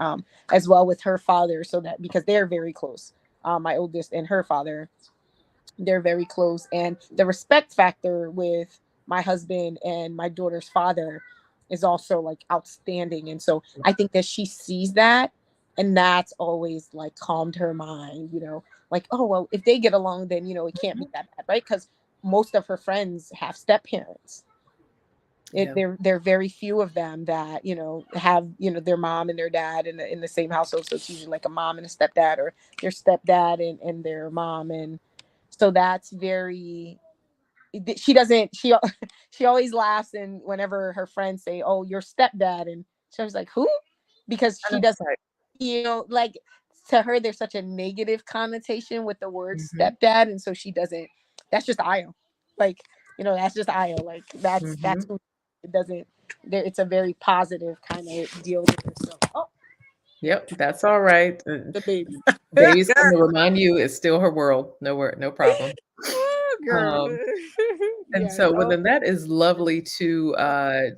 as well with her father. So that, because they're very close, my oldest and her father, they're very close, and the respect factor with my husband and my daughter's father is also like outstanding. And so I think that she sees that, and that's always like calmed her mind, like, oh well, if they get along, then it can't be that bad, right? Because most of her friends have step parents. Yeah. There are very few of them that have their mom and their dad in the same household. So it's usually like a mom and a stepdad, or their stepdad and their mom. And so that's very, she doesn't, she always laughs, and whenever her friends say, oh, your stepdad, and she was like, who? Because I she know, doesn't, right. like, to her there's such a negative connotation with the word Mhm, stepdad. And so she doesn't, that's just Io, like, that's just Io, like that's mhm. who, it doesn't, there, it's a very positive kind of deal with her. So, oh, Yep, that's all right. the baby. Baby's come to remind you it's still her world. No problem. Oh, girl. Um, and Yes. so, well, Oh, then that is lovely to oh,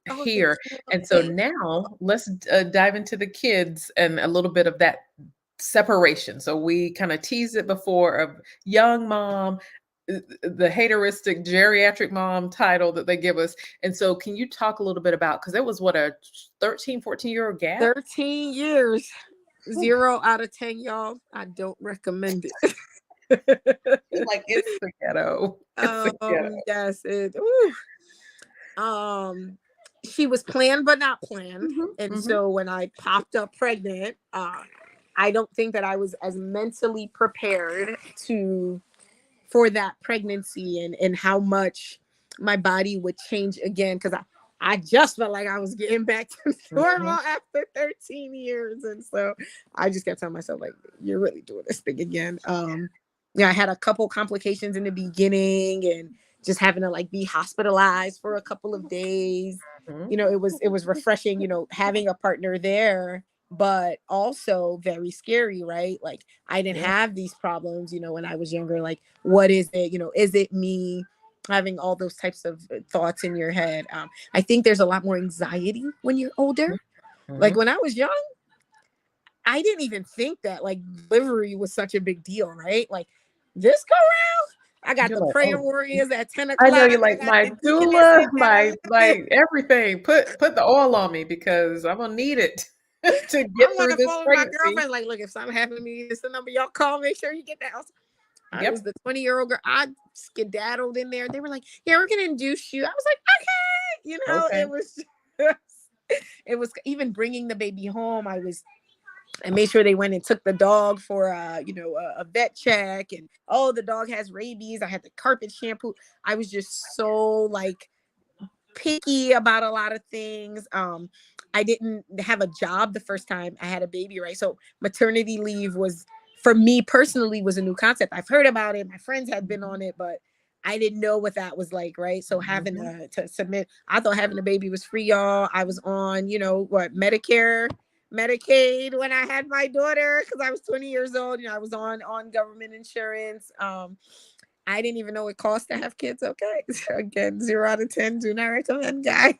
thank hear. you. And so Thank now let's dive into the kids and a little bit of that separation. So we kind of teased it before of young mom, the hateristic geriatric mom title that they give us. And so can you talk a little bit about, because it was what, a 13, 14-year-old gap? 13 years. Whew. 0 out of 10, y'all. I don't recommend it. Like it's the ghetto. It's the ghetto. Yes, um she was planned but not planned. Mhm, And mhm. so when I popped up pregnant, I don't think that I was as mentally prepared to for that pregnancy, and how much my body would change again, because I just felt like I was getting back to normal Mhm. after 13 years. And so I just kept telling myself, like, you're really doing this thing again. I had a couple complications in the beginning, and just having to like be hospitalized for a couple of days. Mhm. It was refreshing, having a partner there, but also very scary, right? Like, I didn't Yeah. have these problems, when I was younger. Like, what is it? Is it me? Having all those types of thoughts in your head. I think there's a lot more anxiety when you're older. Like, Mhm. when I was young, I didn't even think that like delivery was such a big deal, right? Like, this go round, I got You're the like, prayer oh, warriors at 10 I know o'clock. you're I like got my the doula, deaconesses at my 11. everything. Put the oil on me because I'm gonna need it to get I'm on through the this phone with my pregnancy. girlfriend. Like, look, if something happened to me, this is the number y'all call. Make sure you get that. I was Yep. the 20-year-old girl. I skedaddled in there. They were like, yeah, we're going to induce you. I was like, okay. Okay. It was it was even bringing the baby home. I made sure they went and took the dog for a vet check, and oh, the dog has rabies. I had the carpet shampoo. I was just so like picky about a lot of things. I didn't have a job the first time I had a baby, right? So maternity leave was, for me personally, was a new concept. I've heard about it. My friends had been on it, but I didn't know what that was like, right? So having Mhm. to submit, I thought having a baby was free, y'all. I was on, Medicare, Medicaid when I had my daughter, because I was 20 years old. I was on government insurance. I didn't even know it cost to have kids. Okay. Again, 0 out of 10. Do not recommend, guys.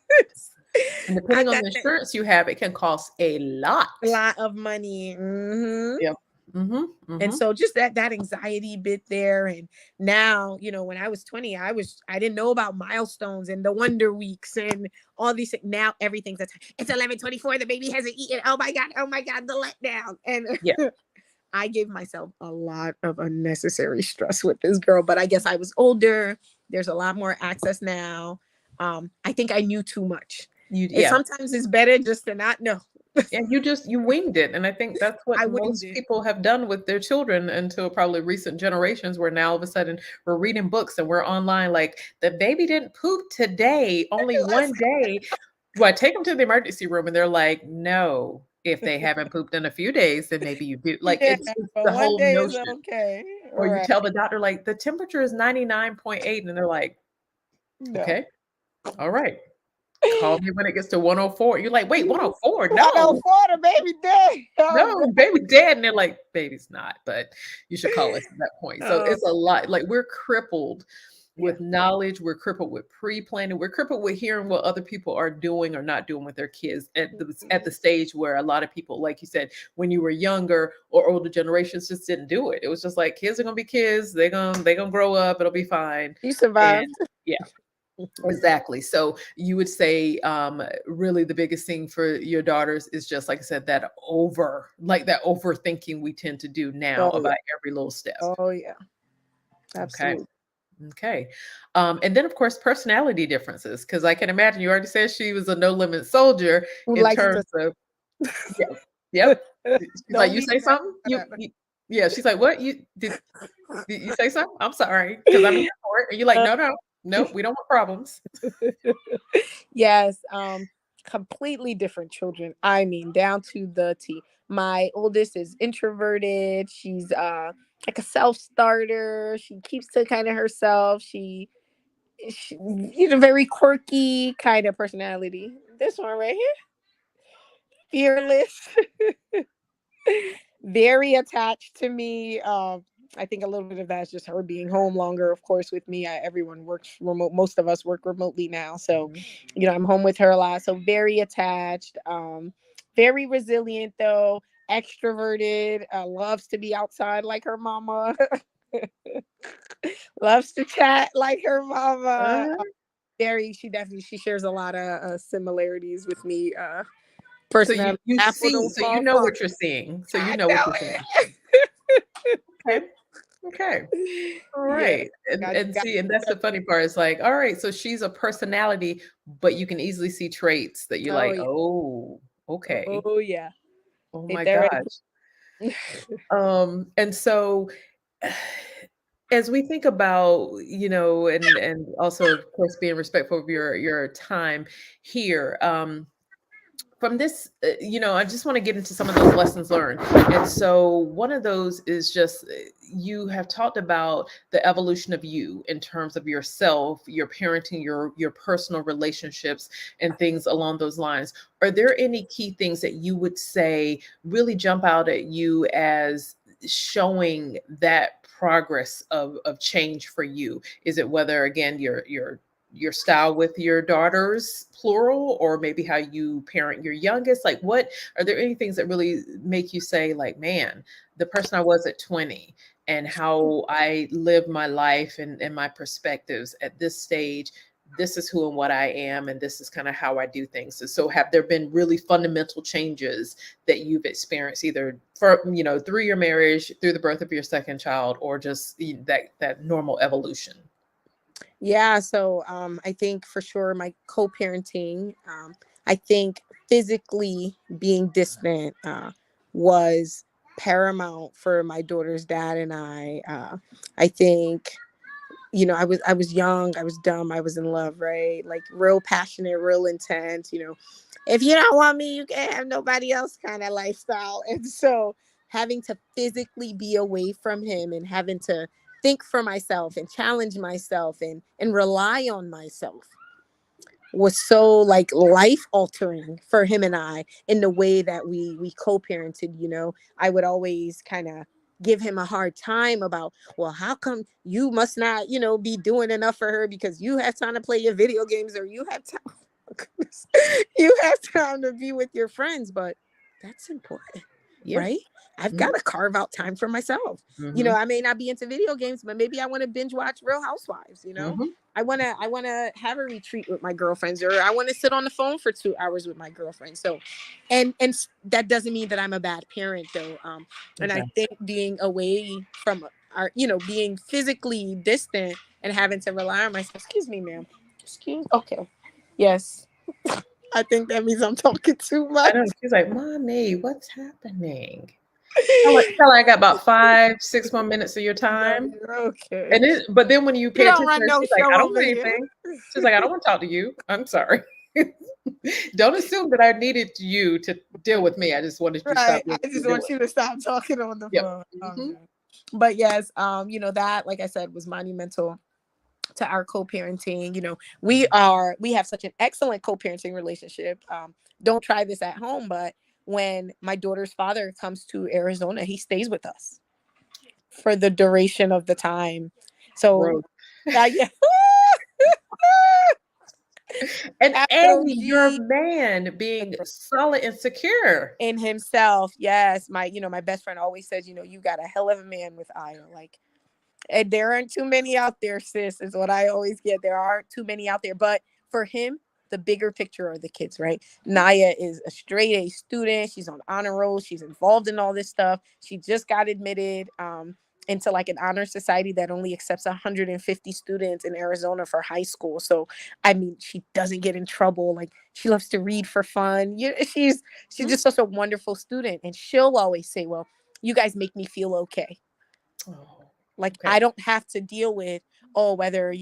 And I depending on got the that insurance you have, it can cost a lot. a lot of money. Yep. Mm-hmm. And Mm-hmm. so just that anxiety bit there. And now, when I was 20, I didn't know about milestones and the wonder weeks and all these things. Now everything's it's 11:24. The baby hasn't eaten. Oh my God. Oh my God. The letdown. And Yeah. I gave myself a lot of unnecessary stress with this girl, but I guess I was older. There's a lot more access now. I think I knew too much. And Yeah. sometimes it's better just to not know. Yeah, you winged it. And I think that's I what winged most it. people have done with their children until probably recent generations, where now all of a sudden we're reading books and we're online like, the baby didn't poop today, only one day. Do I take them to the emergency room? And they're like, no, if they haven't pooped in a few days, then maybe you do. Like, Yeah, it's but the one whole day is notion. okay. Or you Right. tell the doctor, like, the temperature is 99.8, and they're like, No. okay, all right. Call me when it gets to 104. You're like, wait, 104? No. 104, the baby dead. Oh, No, no. baby dead. And they're like, baby's not, but you should call us at that point. So Oh, it's a lot. Like, we're crippled yeah. with knowledge. We're crippled with pre-planning. We're crippled with hearing what other people are doing or not doing with their kids at the stage where a lot of people, like you said, when you were younger or older generations, just didn't do it. It was just like, kids are gonna be kids. They're gonna grow up. It'll be fine. You And survived. yeah. Exactly. So you would say, really the biggest thing for your daughters is just, like I said, that overthinking we tend to do now Oh, yeah. about every little step. Oh, yeah. Okay. Absolutely. Okay. And then of course, personality differences, because I can imagine you already said she was a no limit soldier Who in likes terms to of, yeah, yep. She's like, don't you be say something? mad. Yeah. She's like, what? Did you say something? I'm sorry, because I'm here for it. And you're like, no, no, no, we don't want problems. Yes, completely different children. I mean, down to the T. My oldest is introverted. She's like a self-starter. She keeps to kind of herself. She very quirky kind of personality. This one right here, fearless. Very attached to me. I think a little bit of that is just her being home longer, of course, with me. Everyone works remote. Most of us work remotely now. So, Mhm. I'm home with her a lot. So very attached. Very resilient though. Extroverted. Loves to be outside like her mama. Loves to chat like her mama. Uh-huh. She shares a lot of similarities with me. So you Personality. you Apple see, don't so you fall know far. what you're seeing. So you I know what you're seeing. Okay. Okay. All Yeah. right. And Got, and got, see, and that's the funny part. It's like, all right, so she's a personality, but you can easily see traits that you're oh like, yeah. oh, okay. Oh yeah. Oh They my already. gosh. And so as we think about, and also of course being respectful of your time here, from this, I just want to get into some of those lessons learned. And so one of those is just, you have talked about the evolution of you in terms of yourself, your parenting, your personal relationships, and things along those lines. Are there any key things that you would say really jump out at you as showing that progress of change for you? Is it whether, again, your style with your daughters, plural, or maybe how you parent your youngest? Like, what are there any things that really make you say, like, man, the person I was at 20 and how I live my life and my perspectives at this stage, this is who and what I am, and this is kind of how I do things. And so have there been really fundamental changes that you've experienced, either through your marriage, through the birth of your second child, or just that normal evolution? Yeah. So I think for sure my co-parenting. I think physically being distant was paramount for my daughter's dad and I. I think I was young, I was dumb, I was in love, right? Like real passionate, real intense, if you don't want me, you can't have nobody else kind of lifestyle. And so having to physically be away from him and having to think for myself and challenge myself and rely on myself was so like life altering for him and I in the way that we co-parented. I would always kind of give him a hard time about, well, how come you must not be doing enough for her because you have time to play your video games, or you have time you have time to be with your friends. But that's important, Yeah. right? I've got to carve out time for myself. Mm-hmm. I may not be into video games, but maybe I want to binge watch Real Housewives. Mm-hmm. I want to have a retreat with my girlfriends, or I want to sit on the phone for 2 hours with my girlfriend. So, and that doesn't mean that I'm a bad parent, though. And I Okay. think being away from being physically distant and having to rely on myself. Excuse me, ma'am. Okay. Yes. I think that means I'm talking too I much. know. She's like, Mommy, what's happening? Tell her I got about 5, 6 more minutes of your No, time. you're okay. But then when you You pay don't attention to run her, no she's like, show I don't over want here. anything. She's like, I don't want to talk to you. I'm sorry. Don't assume that I needed you to deal with me. I just wanted you to stop Right. doing I what just you're want doing. you to stop talking on the Yep. phone. Mhm. But yes, that, like I said, was monumental to our co-parenting. We have such an excellent co-parenting relationship. Don't try this at home, but when my daughter's father comes to Arizona, he stays with us for the duration of the time. So, Growth. yeah. And Capital your G man being solid and secure. in himself. Yes. My best friend always says, you got a hell of a man with Io. Like, and there aren't too many out there, sis, is what I always get. There aren't too many out there. But for him, the bigger picture are the kids, right? Naya is a straight A student. She's on honor roll. She's involved in all this stuff. She just got admitted into like an honor society that only accepts 150 students in Arizona for high school. So, I mean, she doesn't get in trouble. Like, she loves to read for fun. She's just such a wonderful student. And she'll always say, well, you guys make me feel okay. Oh, Like, okay. I don't have to deal with, whether,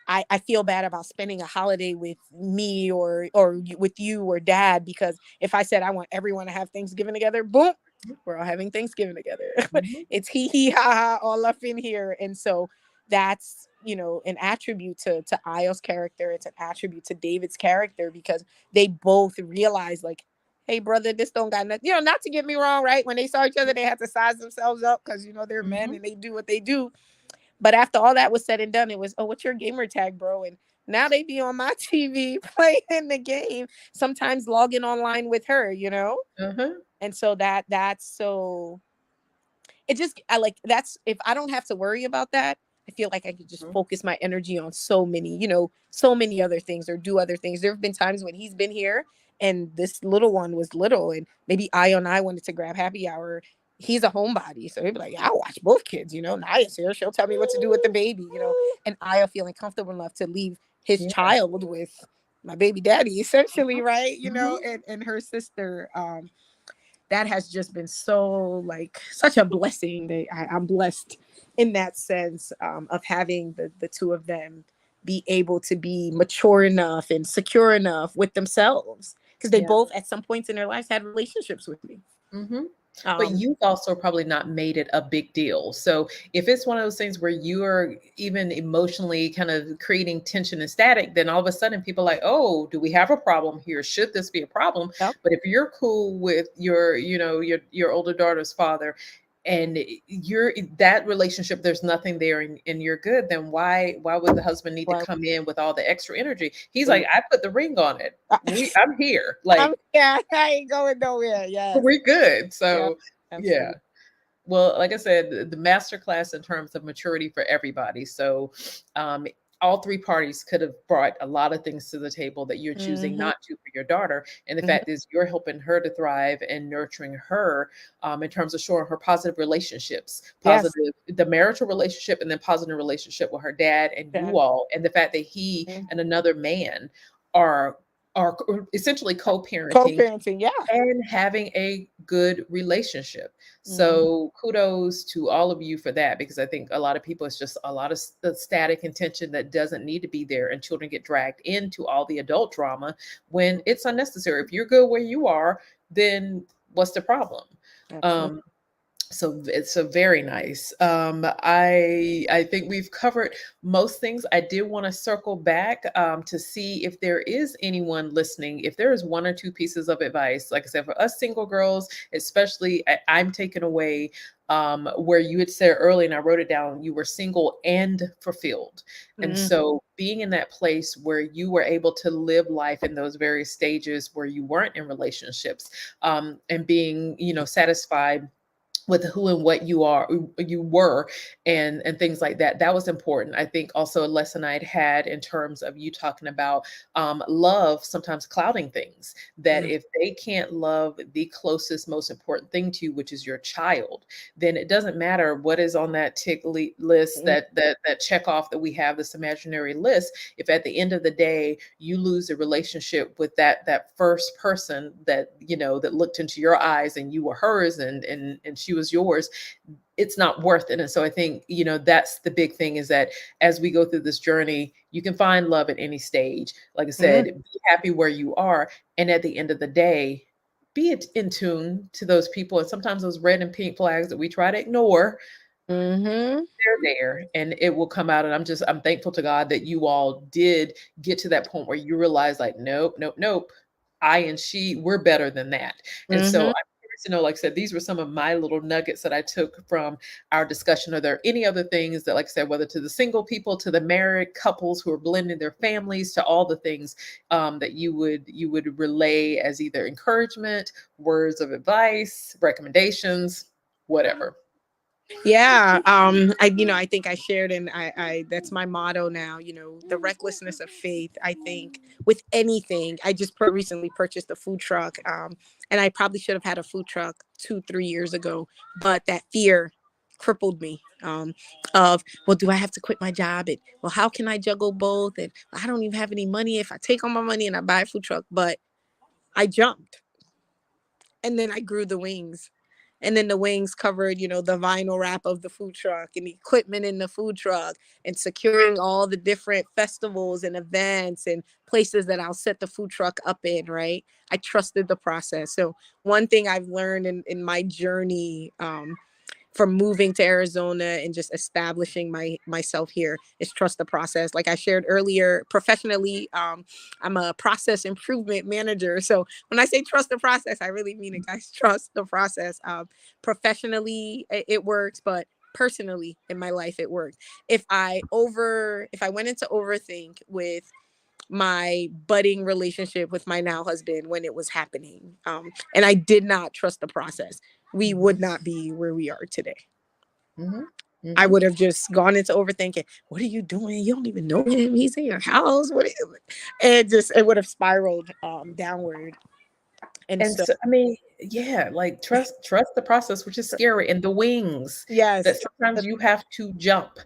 I feel bad about spending a holiday with me or with you or dad, because if I said I want everyone to have Thanksgiving together, boom, we're all having Thanksgiving together. Mhm. It's hee hee ha ha all up in here. And so that's, an attribute to Io's character. It's an attribute to David's character, because they both realize, like, hey brother, this don't got nothing, not to get me wrong, right? When they saw each other, they had to size themselves up because they're men Mhm. and they do what they do. But after all that was said and done, it was, oh, what's your gamer tag, bro? And now they be on my TV playing the game, sometimes logging online with her. Uh-huh. And so that's so, it just, I like, that's, if I don't have to worry about that, I feel like I could just Mhm. focus my energy on so many other things, or do other things. There have been times when he's been here and this little one was little, and maybe I wanted to grab happy hour. He's a homebody, so he'd be like, yeah, I'll watch both kids. Naya's here, she'll tell me what to do with the baby. And I feeling comfortable enough to leave his Yeah. child with my baby daddy, essentially, right? Mhm. And her sister. That has just been so, like, such a blessing. I'm blessed in that sense, of having the two of them be able to be mature enough and secure enough with themselves, because they Yeah. both at some points in their lives had relationships with me. Mhm. But um you've also probably not made it a big deal. So if it's one of those things where you are even emotionally kind of creating tension and static, then all of a sudden people are like, oh, do we have a problem here? Should this be a problem? yep. But if you're cool with your older daughter's father, and you're that relationship, there's nothing there, and you're good, then why would the husband need to Well, come in with all the extra energy? He's like, I put the ring on it. I'm here. I'm, Like, yeah, I ain't going nowhere. Yes. we're good. Yeah, So yeah. absolutely. Well, like I said, the master class in terms of maturity for everybody. So, um, all three parties could have brought a lot of things to the table that you're choosing Hmm. not to for your daughter. And the Hmm. fact is, you're helping her to thrive and nurturing her in terms of showing her positive relationships, Yes. the marital relationship, and then positive relationship with her dad and Dad. you all. And the fact that he Mhm. and another man are are essentially co-parenting Co-parenting. Yeah. and having a good relationship. Mhm. So kudos to all of you for that, because I think a lot of people, it's just a lot of the static and tension that doesn't need to be there, and children get dragged into all the adult drama when it's unnecessary. If you're good where you are, then what's the problem? Absolutely. Um, so it's a very nice. I think we've covered most things. I did want to circle back to see if there is anyone listening. If there is one or two pieces of advice, like I said, for us single girls, especially, I'm taken away where you had said early, and I wrote it down. You were single and fulfilled, and Mhm. so being in that place where you were able to live life in those various stages where you weren't in relationships, and being satisfied with who and what you were, and things like that. That was important. I think also a lesson I'd had in terms of you talking about love sometimes clouding things, that if they can't love the closest, most important thing to you, which is your child, then it doesn't matter what is on that list, Mm-hmm. that check off that we have, this imaginary list. If at the end of the day you lose a relationship with that first person that that looked into your eyes and you were hers, and she was yours, it's not worth it. And so I think that's the big thing, is that as we go through this journey, you can find love at any stage. Like I said, be happy where you are, and at the end of the day, be in tune to those people. And sometimes those red and pink flags that we try to ignore, Mm-hmm. they're there and it will come out. And I'm thankful to God that you all did get to that point where you realize, like, nope, nope, nope, I and she, we're better than that. And so Mm-hmm. I'm curious to know, like I said, these were some of my little nuggets that I took from our discussion. Are there any other things that, like I said, whether to the single people, to the married couples who are blending their families, to all the things that you would relay as either encouragement, words of advice, recommendations, whatever? Yeah. I think I shared, and I that's my motto now, the recklessness of faith. I think with anything, I just recently purchased a food truck. And I probably should have had a food truck 2, 3 years ago, but that fear crippled me. Of, well, do I have to quit my job? And, well, how can I juggle both? And I don't even have any money if I take all my money and I buy a food truck. But I jumped, and then I grew the wings, and then the wings covered, the vinyl wrap of the food truck and the equipment in the food truck, and securing all the different festivals and events and places that I'll set the food truck up in, right? I trusted the process. So one thing I've learned in my journey, from moving to Arizona and just establishing myself here, is trust the process. Like I shared earlier, professionally, I'm a process improvement manager. So when I say trust the process, I really mean it, guys. Trust the process. Professionally, it works, but personally in my life, it worked. If I went into overthink with my budding relationship with my now husband when it was happening, and I did not trust the process, we would not be where we are today. Mm-hmm. I Mm-hmm. would have just gone into overthinking. What are you doing? You don't even know him. He's in your house. What? And just, it would have spiraled downward. And And so, so, I mean, yeah, like trust the process, which is scary, and the wings that yes, sometimes you have to jump.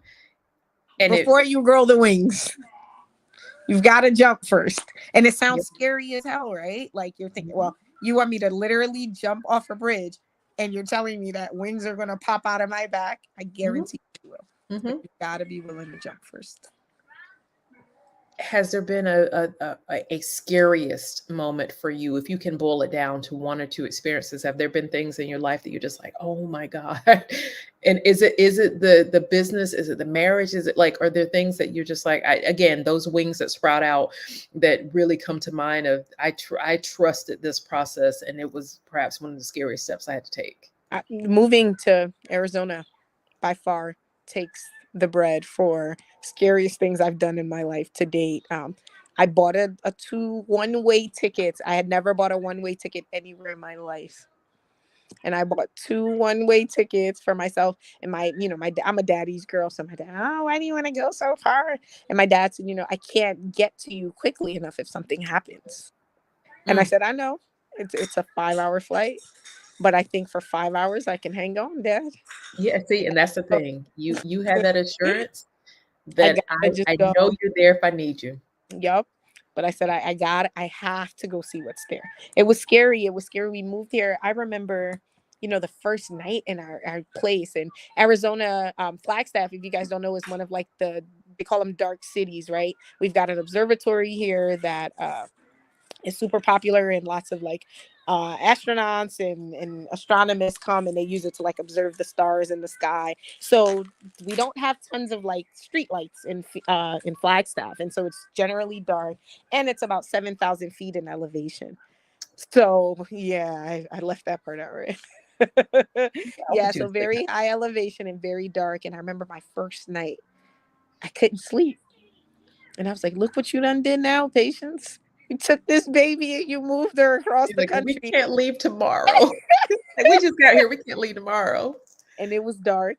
And before you grow the wings, you've got to jump first. And it yeah, sounds scary as hell, right? Like you're thinking, mhm, well, you want me to literally jump off a bridge, and you're telling me that wings are going to pop out of my back? I mhm, guarantee you will. But mhm. you got to be willing to jump first. Has there been a scariest moment for you? If you can boil it down to one or two experiences, have there been things in your life that you're just like, oh my God? And is it the business? Is it the marriage? Is it like, are there things that you're just like, again, those wings that sprout out that really come to mind of, I trusted this process, and it was perhaps one of the scariest steps I had to take. Moving to Arizona by far takes the bread for scariest things I've done in my life to date. I bought a two one-way tickets. I had never bought a one-way ticket anywhere in my life. And I bought two one-way tickets for myself and I'm a daddy's girl. So my dad, oh, why do you want to go so far? And my dad said, I can't get to you quickly enough if something happens. And I Mm. said, I know it's a 5-hour flight, but I think for 5 hours I can hang on, Dad. Yeah, see, and that's the thing. You have that assurance I that gotta just I know go. you're there if I need you. Yep. But I said, I have to go see what's there. It was scary. We moved here. I remember, the first night in our place in Arizona, Flagstaff, if you guys don't know, is one of like they call them dark cities, right? We've got an observatory here that is super popular, and lots of like astronauts and astronomers come and they use it to like observe the stars in the sky. So we don't have tons of like street lights in Flagstaff, and so it's generally dark, and it's about 7,000 feet in elevation. So yeah, I left that part out, right? Yeah, so Altitude sickness. very high elevation and very dark. And I remember my first night, I couldn't sleep, and I was like, "Look what you done did now, patience." You took this baby and you moved her across He's the like, we country. can't leave tomorrow. Like, we just got here. We can't leave tomorrow. And it was dark.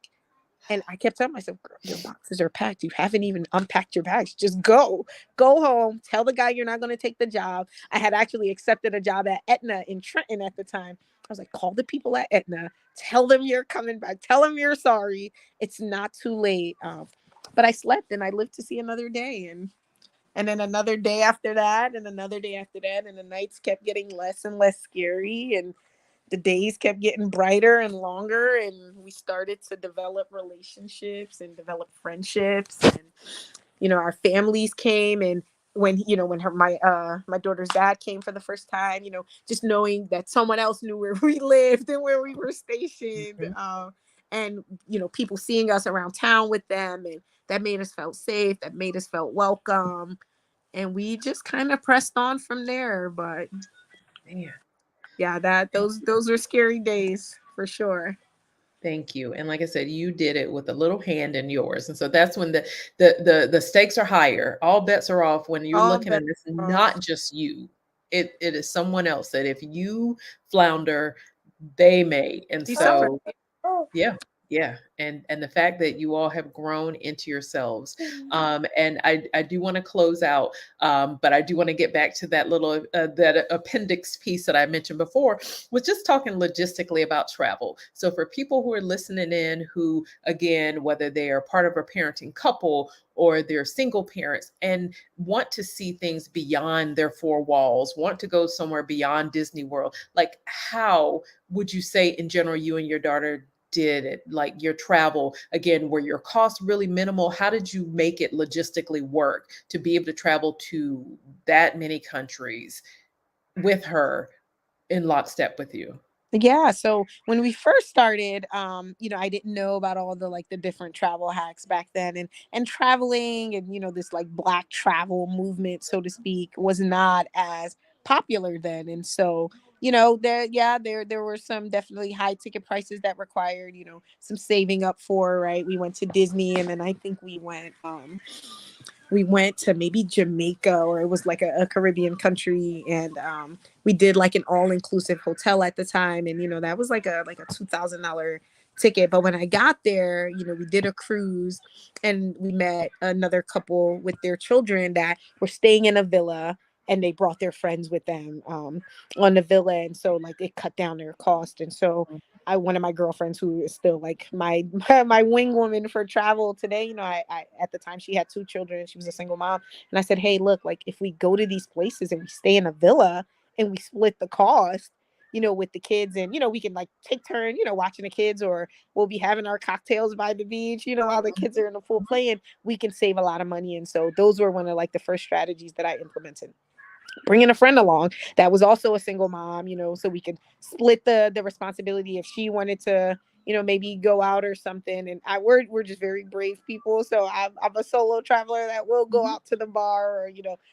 And I kept telling myself, girl, your boxes are packed. You haven't even unpacked your bags. Just go. Go home. Tell the guy you're not going to take the job. I had actually accepted a job at Aetna in Trenton at the time. I was like, call the people at Aetna. Tell them you're coming back. Tell them you're sorry. It's not too late. But I slept and I lived to see another day. And then another day after that, and another day after that. And the nights kept getting less and less scary. And the days kept getting brighter and longer, and we started to develop relationships and develop friendships, and our families came. And when my daughter's dad came for the first time, just knowing that someone else knew where we lived and where we were stationed, Mhm. and people seeing us around town with them, and that made us felt safe, that made us felt welcome, and we just kind of pressed on from there. But Man. yeah, those are scary days for sure. Thank you. And like I said, you did it with a little hand in yours. And so that's when the stakes are higher. All bets are off when you're All looking bets and it's are off. not just you. It is someone else that if you flounder, they may. And You suffer. so yeah, yeah, and the fact that you all have grown into yourselves, and I do want to close out, but I do want to get back to that little that appendix piece that I mentioned before, was just talking logistically about travel. So for people who are listening in, who again, whether they are part of a parenting couple or they're single parents and want to see things beyond their four walls, want to go somewhere beyond Disney World, like how would you say in general you and your daughter did it, like your travel again, were your costs really minimal? How did you make it logistically work to be able to travel to that many countries with her in lockstep with you? Yeah, so when we first started, I didn't know about all the like the different travel hacks back then, and traveling, and this like black travel movement, so to speak, was not as popular then. And so there were some definitely high ticket prices that required some saving up for. Right, we went to Disney, and then I think we went to maybe Jamaica, or it was like a Caribbean country, and we did like an all-inclusive hotel at the time, and that was like a $2,000 ticket. But when I got there, we did a cruise, and we met another couple with their children that were staying in a villa, and they brought their friends with them on the villa, and so like it cut down their cost. And so one of my girlfriends, who is still like my my wing woman for travel today, I at the time she had two children, she was a single mom, and I said, hey, look, like if we go to these places and we stay in a villa and we split the cost, with the kids, and we can like take turn, watching the kids, or we'll be having our cocktails by the beach, while the kids are in the pool playing, we can save a lot of money. And so those were one of like the first strategies that I implemented, bringing a friend along that was also a single mom, so we could split the responsibility if she wanted to, maybe go out or something. And we're just very brave people, so I'm a solo traveler that will go Mhm. out to the bar, or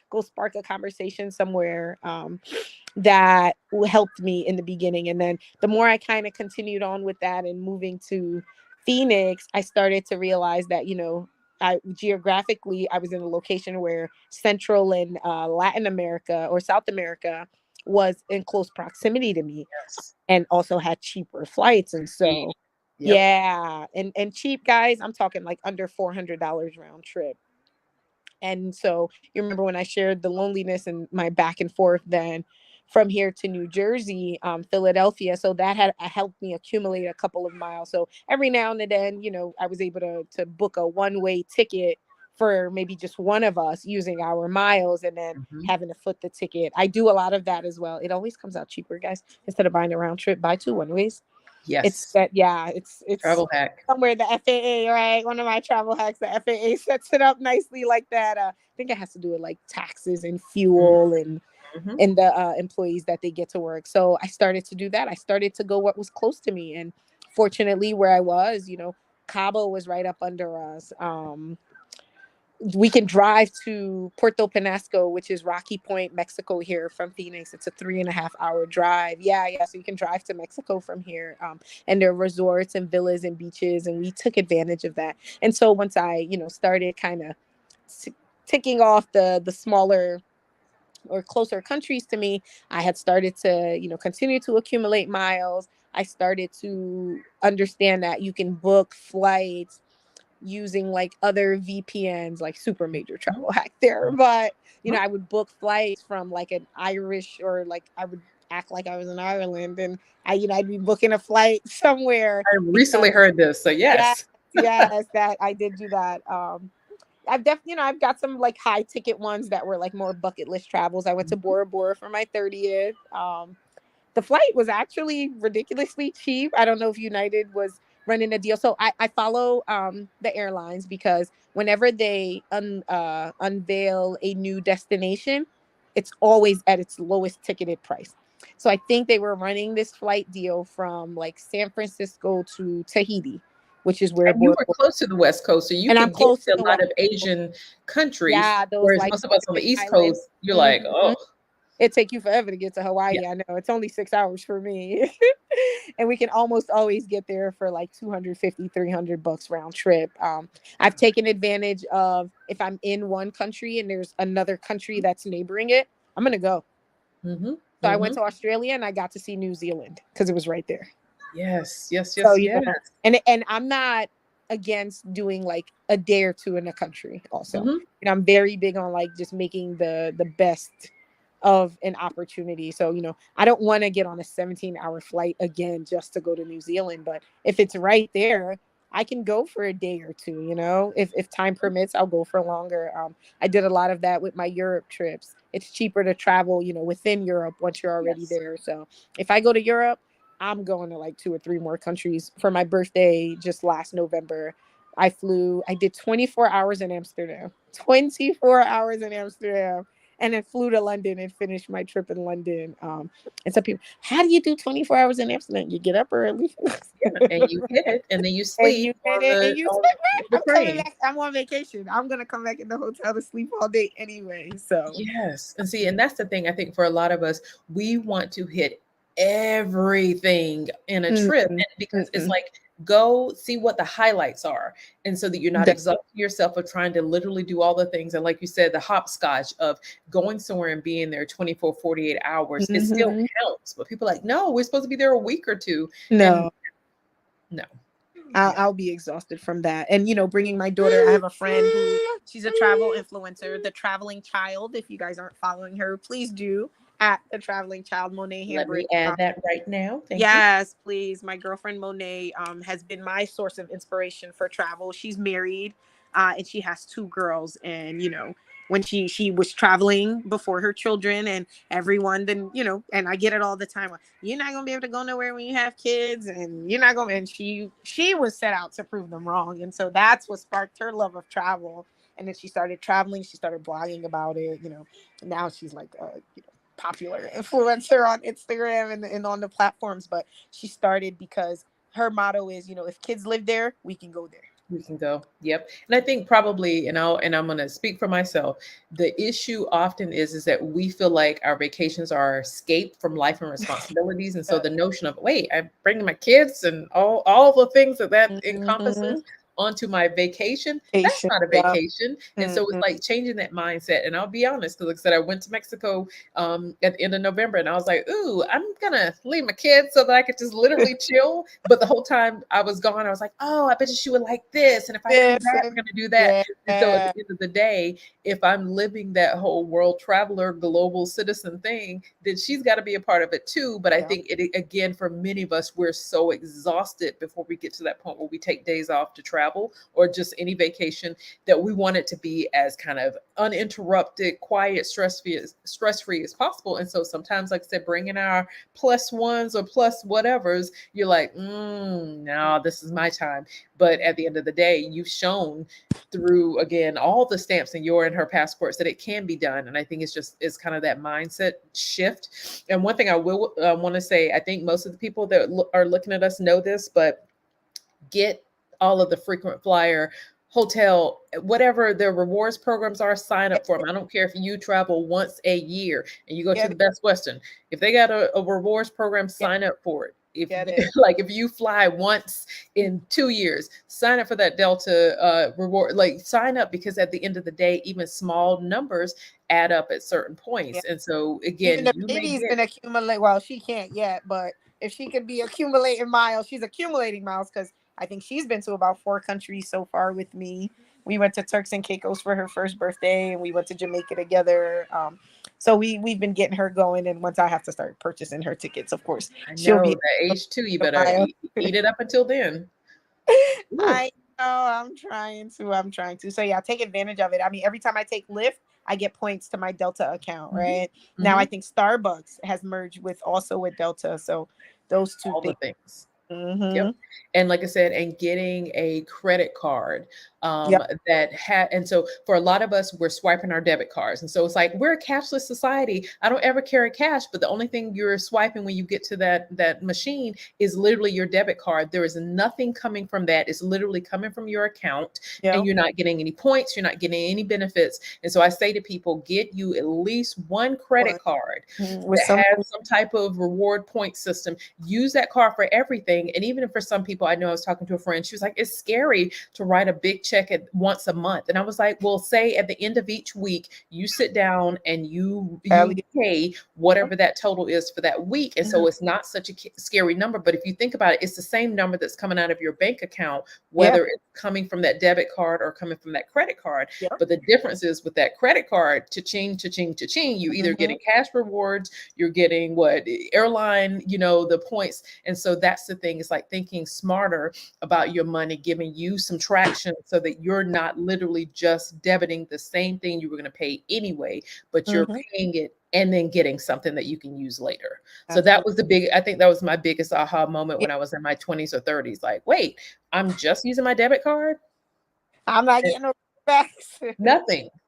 go spark a conversation somewhere. That helped me in the beginning, and then the more I kind of continued on with that and moving to Phoenix, I started to realize that I geographically I was in a location where Central and Latin America or South America was in close proximity to me, Yes. and also had cheaper flights. And Ye- so Yep. yeah, and cheap, guys, I'm talking like under $400 round trip. And so you remember when I shared the loneliness and my back and forth then from here to New Jersey, Philadelphia. So that had helped me accumulate a couple of miles. So every now and then, I was able to book a one-way ticket for maybe just one of us using our miles, and then Mhm. having to foot the ticket. I do a lot of that as well. It always comes out cheaper, guys. Instead of buying a round trip, buy two one-ways. It's Yes. that, yeah, it's Travel hack. somewhere the FAA, right? One of my travel hacks, the FAA sets it up nicely like that. I think it has to do with like taxes and fuel Mhm. and the employees that they get to work. So I started to do that. I started to go what was close to me, and fortunately, where I was, Cabo was right up under us. We can drive to Puerto Penasco, which is Rocky Point, Mexico, here from Phoenix. It's a 3.5 hour drive. Yeah, yeah. So you can drive to Mexico from here. And there are resorts and villas and beaches, and we took advantage of that. And so once I, started kind of ticking off the smaller or closer countries to me, I had started to, continue to accumulate miles. I started to understand that you can book flights using like other VPNs, like super major travel hack there. But, I would book flights from like an Irish, or like I would act like I was in Ireland, and I'd be booking a flight somewhere I because recently heard this, so yes, yes. yes, that I did do that. I've definitely, I've got some like high ticket ones that were like more bucket list travels. I went to Bora Bora for my 30th. The flight was actually ridiculously cheap. I don't know if United was running a deal. So I follow the airlines, because whenever they unveil a new destination, it's always at its lowest ticketed price. So I think they were running this flight deal from like San Francisco to Tahiti, which is where And you Bora were Bora. close to the West Coast, so you And I'm could get close to to a the lot West of Coast. Asian countries, Yeah, those whereas like most of us on the Pacific East Islands. Coast, you're like, Mhm. oh, It take you forever to get to yeah. Hawaii. I know it's only 6 hours for me. And we can almost always get there for like 250, $300 round trip. I've taken advantage of, if I'm in one country and there's another country that's neighboring it, I'm going to go. Mm-hmm, So I went mm-hmm. to Australia and I got to see New Zealand because it was right there. Yes, yes, So, yes, yes. and I'm not against doing like a day or two in a country also. Mm-hmm. I'm very big on like just making the best of an opportunity. So, I don't want to get on a 17-hour flight again just to go to New Zealand, but if it's right there, I can go for a day or two, if time permits, I'll go for longer. I did a lot of that with my Europe trips. It's cheaper to travel, within Europe once you're already Yes. there. So if I go to Europe, I'm going to like 2 or 3 more countries. For my birthday just last November, I did 24 hours in Amsterdam, 24 hours in Amsterdam, and then flew to London and finished my trip in London. And some people, how do you do 24 hours in Amsterdam? You get up early. Yeah, and you hit it, and then you And sleep you did on it, and you on sleep. the I'm coming train. back. I'm on vacation. I'm gonna come back in the hotel to sleep all day anyway. So Yes. And see, and that's the thing I think for a lot of us, we want to hit everything in a trip. mm-mm, And because it's mm-mm. like, go see what the highlights are. And so that you're not That- exhausting yourself of trying to literally do all the things. And like you said, the hopscotch of going somewhere and being there 24, 48 hours, it still mhm. counts. But people are like, no, we're supposed to be there a week or two. And No, no. I'll, Yeah. I'll be exhausted from that. And bringing my daughter. I have a friend who, she's a travel influencer, the Traveling Child. If you guys aren't following her, please do, at the Traveling Child, Monet Let me Hambrick. add that right now. Thank you. Yes, please. My girlfriend Monet has been my source of inspiration for travel. She's married, and she has 2 girls. And when she was traveling before her children and everyone, then and I get it all the time. Like, you're not gonna be able to go nowhere when you have kids, and you're not gonna. And she was set out to prove them wrong, and so that's what sparked her love of travel. And then she started traveling. She started blogging about it. And now she's like, popular influencer on Instagram and on the platforms. But she started because her motto is, if kids live there, we can go there. We can go. Yep. And I think probably, I'm going to speak for myself. The issue often is that we feel like our vacations are our escape from life and responsibilities. And so the notion of, wait, I'm bringing my kids and all the things that Mhm. encompasses onto my vacation. That's Patience. not a Yeah. vacation. And so it's Mhm. like changing that mindset. And I'll be honest, because like I said, I went to Mexico at the end of November, and I was like, ooh, I'm gonna leave my kids so that I could just literally chill. But the whole time I was gone, I was like, oh, I bet you she would like this. And if I come This back, we're and gonna do that. And so at yeah. the end of the day, if I'm living that whole world traveler, global citizen thing, then she's got to be a part of it too. But I Yeah. think it again, for many of us, we're so exhausted before we get to that point where we take days off to travel or just any vacation, that we want it to be as kind of uninterrupted, quiet, stress-free as possible. And so sometimes, like I said, bringing our plus ones or plus whatevers, you're like, no, this is my time. But at the end of the day, you've shown through again all the stamps in your and her passports that it can be done. And I think it's kind of that mindset shift. And one thing I will want to say, I think most of the people that are looking at us know this, but get all of the frequent flyer hotel, whatever their rewards programs are, sign up for them. I don't care if you travel once a year and you go to Get the it. Best Western. If they got a rewards program, Get sign up for it. if Get it. like if you fly once in 2 years, sign up for that Delta reward. Like sign up, because at the end of the day, even small numbers add up at certain Yeah. points. And so Even again, the you may baby's get been accumulating. Well, she can't yet, but if she could be accumulating miles, she's accumulating miles because I think she's been to about 4 countries so far with me. We went to Turks and Caicos for her first birthday, and we went to Jamaica together. So we've been getting her going, and once I have to start purchasing her tickets, of course, I she'll know be that age too, you a better mile. eat it up until then. Ooh. I know I'm trying to. I'm trying to. So yeah, take advantage of it. I mean, every time I take Lyft, I get points to my Delta account, Mhm. right? Now I Mhm. think Starbucks has merged with also with Delta. So those two All the things. things. Yep. Mm-hmm. And like I said, and getting a credit card Yep. that had, and so for a lot of us, we're swiping our debit cards. And so it's like, we're a cashless society. I don't ever carry cash, but the only thing you're swiping when you get to that machine is literally your debit card. There is nothing coming from that. It's literally coming from your account, and Yep. you're not getting any points. You're not getting any benefits. And so I say to people, get you at least one credit One. card With that some. has some type of reward point system. Use that card for everything. And even for some people, I know I was talking to a friend, she was like, it's scary to write a big check at once a month. And I was like, well, say at the end of each week, you sit down and you pay whatever that total is for that week. And so it's not such a scary number. But if you think about it, it's the same number that's coming out of your bank account, Yeah. whether it's coming from that debit card or coming from that credit card. Yep. But the difference is with that credit card, cha-ching, cha-ching, cha-ching, you either getting cash rewards, you're getting what airline, the points. And so that's the thing. It's like thinking smarter about your money, giving you some traction so that you're not literally just debiting the same thing you were going to pay anyway, but you're Mm-hmm. paying it and then getting something that you can use later. So that Absolutely. was I think that was my biggest aha moment Yeah. when I was in my 20s or 30s. Like, wait, I'm just using my debit card? I'm not getting no backs.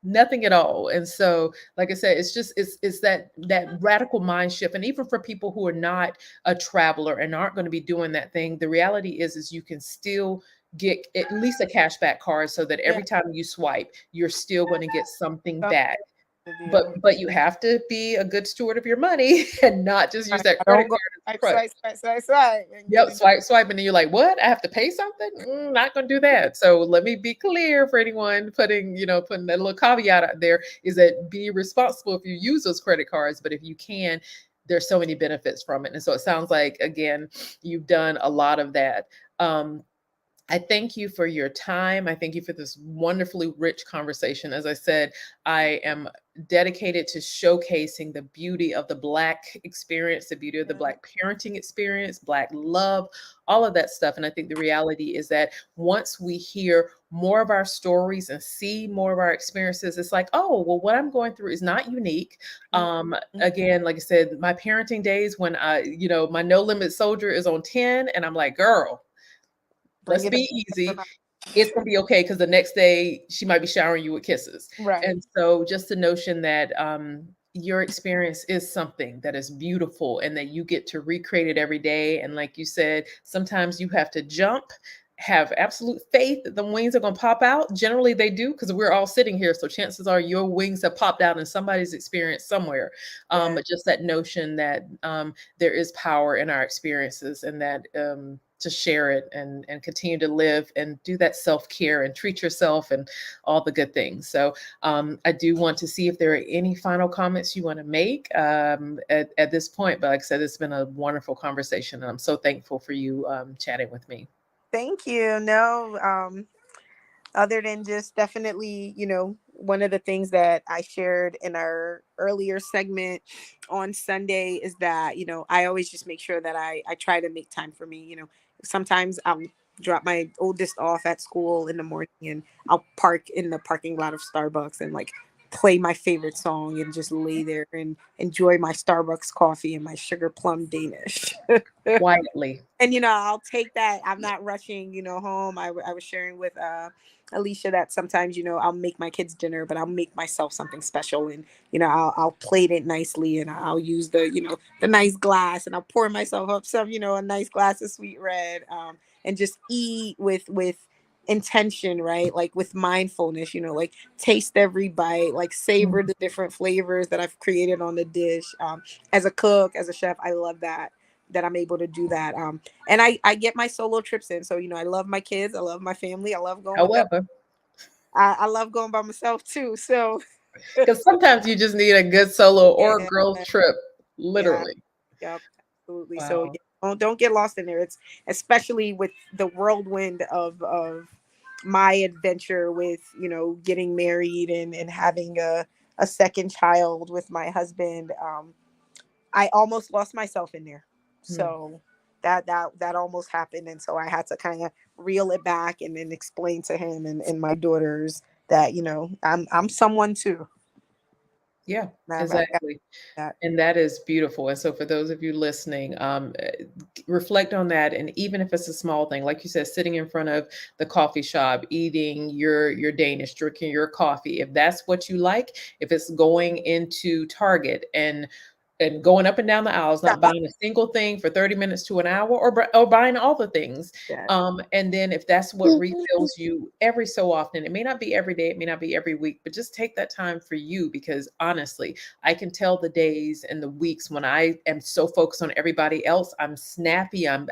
Nothing at all. And so like I said, it's that radical mind shift. And even for people who are not a traveler and aren't going to be doing that thing, the reality is you can still get at least a cashback card, so that Yeah. every time you swipe, you're still going to get something Something back. to but do. but you have to be a good steward of your money and not just use I that credit don't go card as a swipe, crutch. swipe, swipe, swipe, swipe, and get Yep, in. swipe, and then you're like, what? I have to pay something? Not gonna do that. So let me be clear for anyone putting that little caveat out there, is that be responsible if you use those credit cards, but if you can, there's so many benefits from it. And so it sounds like, again, you've done a lot of that. I thank you for your time. I thank you for this wonderfully rich conversation. As I said, I am dedicated to showcasing the beauty of the Black experience, the beauty of the Black parenting experience, Black love, all of that stuff. And I think the reality is that once we hear more of our stories and see more of our experiences, it's like, oh, well, what I'm going through is not unique. Again, like I said, my parenting days when my no limit soldier is on 10, and I'm like, girl, Bring let's it be easy. It's gonna be okay, because the next day she might be showering you with kisses. right. And so just the notion that your experience is something that is beautiful and that you get to recreate it every day. And like you said, sometimes you have to jump, have absolute faith that the wings are going to pop out. Generally, they do, because we're all sitting here. So chances are your wings have popped out in somebody's experience somewhere. Yeah. But just that notion that there is power in our experiences, and that to share it and continue to live and do that self-care and treat yourself and all the good things. So I do want to see if there are any final comments you want to make at this point. But like I said, it's been a wonderful conversation, and I'm so thankful for you chatting with me. Thank you. No, other than just definitely, one of the things that I shared in our earlier segment on Sunday is that, I always just make sure that I try to make time for me. Sometimes I'll drop my oldest off at school in the morning, and I'll park in the parking lot of Starbucks and like play my favorite song and just lay there and enjoy my Starbucks coffee and my sugar plum Danish. Quietly. And I'll take that. I'm not rushing home. I was sharing with Alicia that sometimes I'll make my kids dinner, but I'll make myself something special, and I'll plate it nicely, and I'll use the nice glass, and I'll pour myself up some a nice glass of sweet red, and just eat with intention, right? Like with mindfulness, like taste every bite, like savor the different flavors that I've created on the dish. As a cook, as a chef, I love that. that I'm able to do that. And I get my solo trips in. So, I love my kids. I love my family. I love going with them. However, I love going by myself too. So because sometimes you just need a good solo or yeah, girls trip, yeah, literally. yep, absolutely. So Wow. yeah, don't get lost in there. It's especially with the whirlwind of my adventure with, getting married and having a second child with my husband. I almost lost myself in there. Hmm. So that almost happened. And so I had to kind of reel it back and then explain to him and my daughters that, I'm someone too. Yeah, I've got exactly. that. And that is beautiful. And so, for those of you listening, reflect on that. And even if it's a small thing, like you said, sitting in front of the coffee shop, eating your Danish, drinking your coffee, if that's what you like, if it's going into Target and going up and down the aisles, not buying a single thing for 30 minutes to an hour, or buying all the things. Yeah. And then if that's what refills you every so often, it may not be every day, it may not be every week, but just take that time for you, because honestly, I can tell the days and the weeks when I am so focused on everybody else, I'm snappy, I'm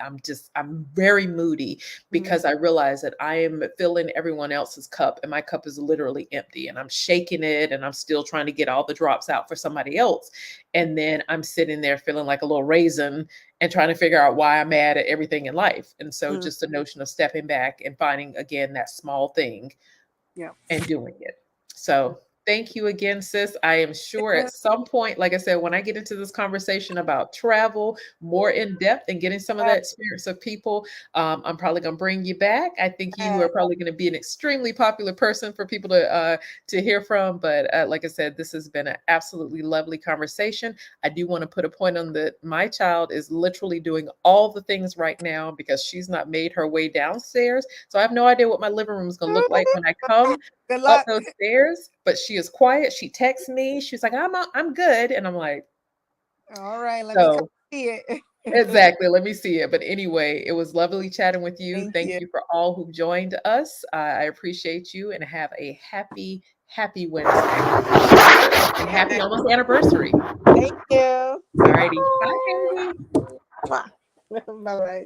very moody, because I realize that I am filling everyone else's cup and my cup is literally empty, and I'm shaking it and I'm still trying to get all the drops out for somebody else. And then I'm sitting there feeling like a little raisin and trying to figure out why I'm mad at everything in life. And so Mm, just the notion of stepping back and finding again that small thing yeah. and doing it. So thank you again, sis. I am sure at some point, like I said, when I get into this conversation about travel more in depth and getting some of that experience of people, I'm probably going to bring you back. I think you are probably going to be an extremely popular person for people to hear from. But like I said, this has been an absolutely lovely conversation. I do want to put a point on that. My child is literally doing all the things right now because she's not made her way downstairs. So I have no idea what my living room is going to look like when I come Good up luck. those stairs, but she is quiet. She texts me. She's like, I'm good. And I'm like, All right, let me come so see it. exactly. Let me see it. But anyway, it was lovely chatting with you. Thank Thank you. you for all who joined us. I appreciate you, and have a happy, happy Wednesday and happy almost anniversary. Thank you. All righty. Bye, Haley. Bye bye.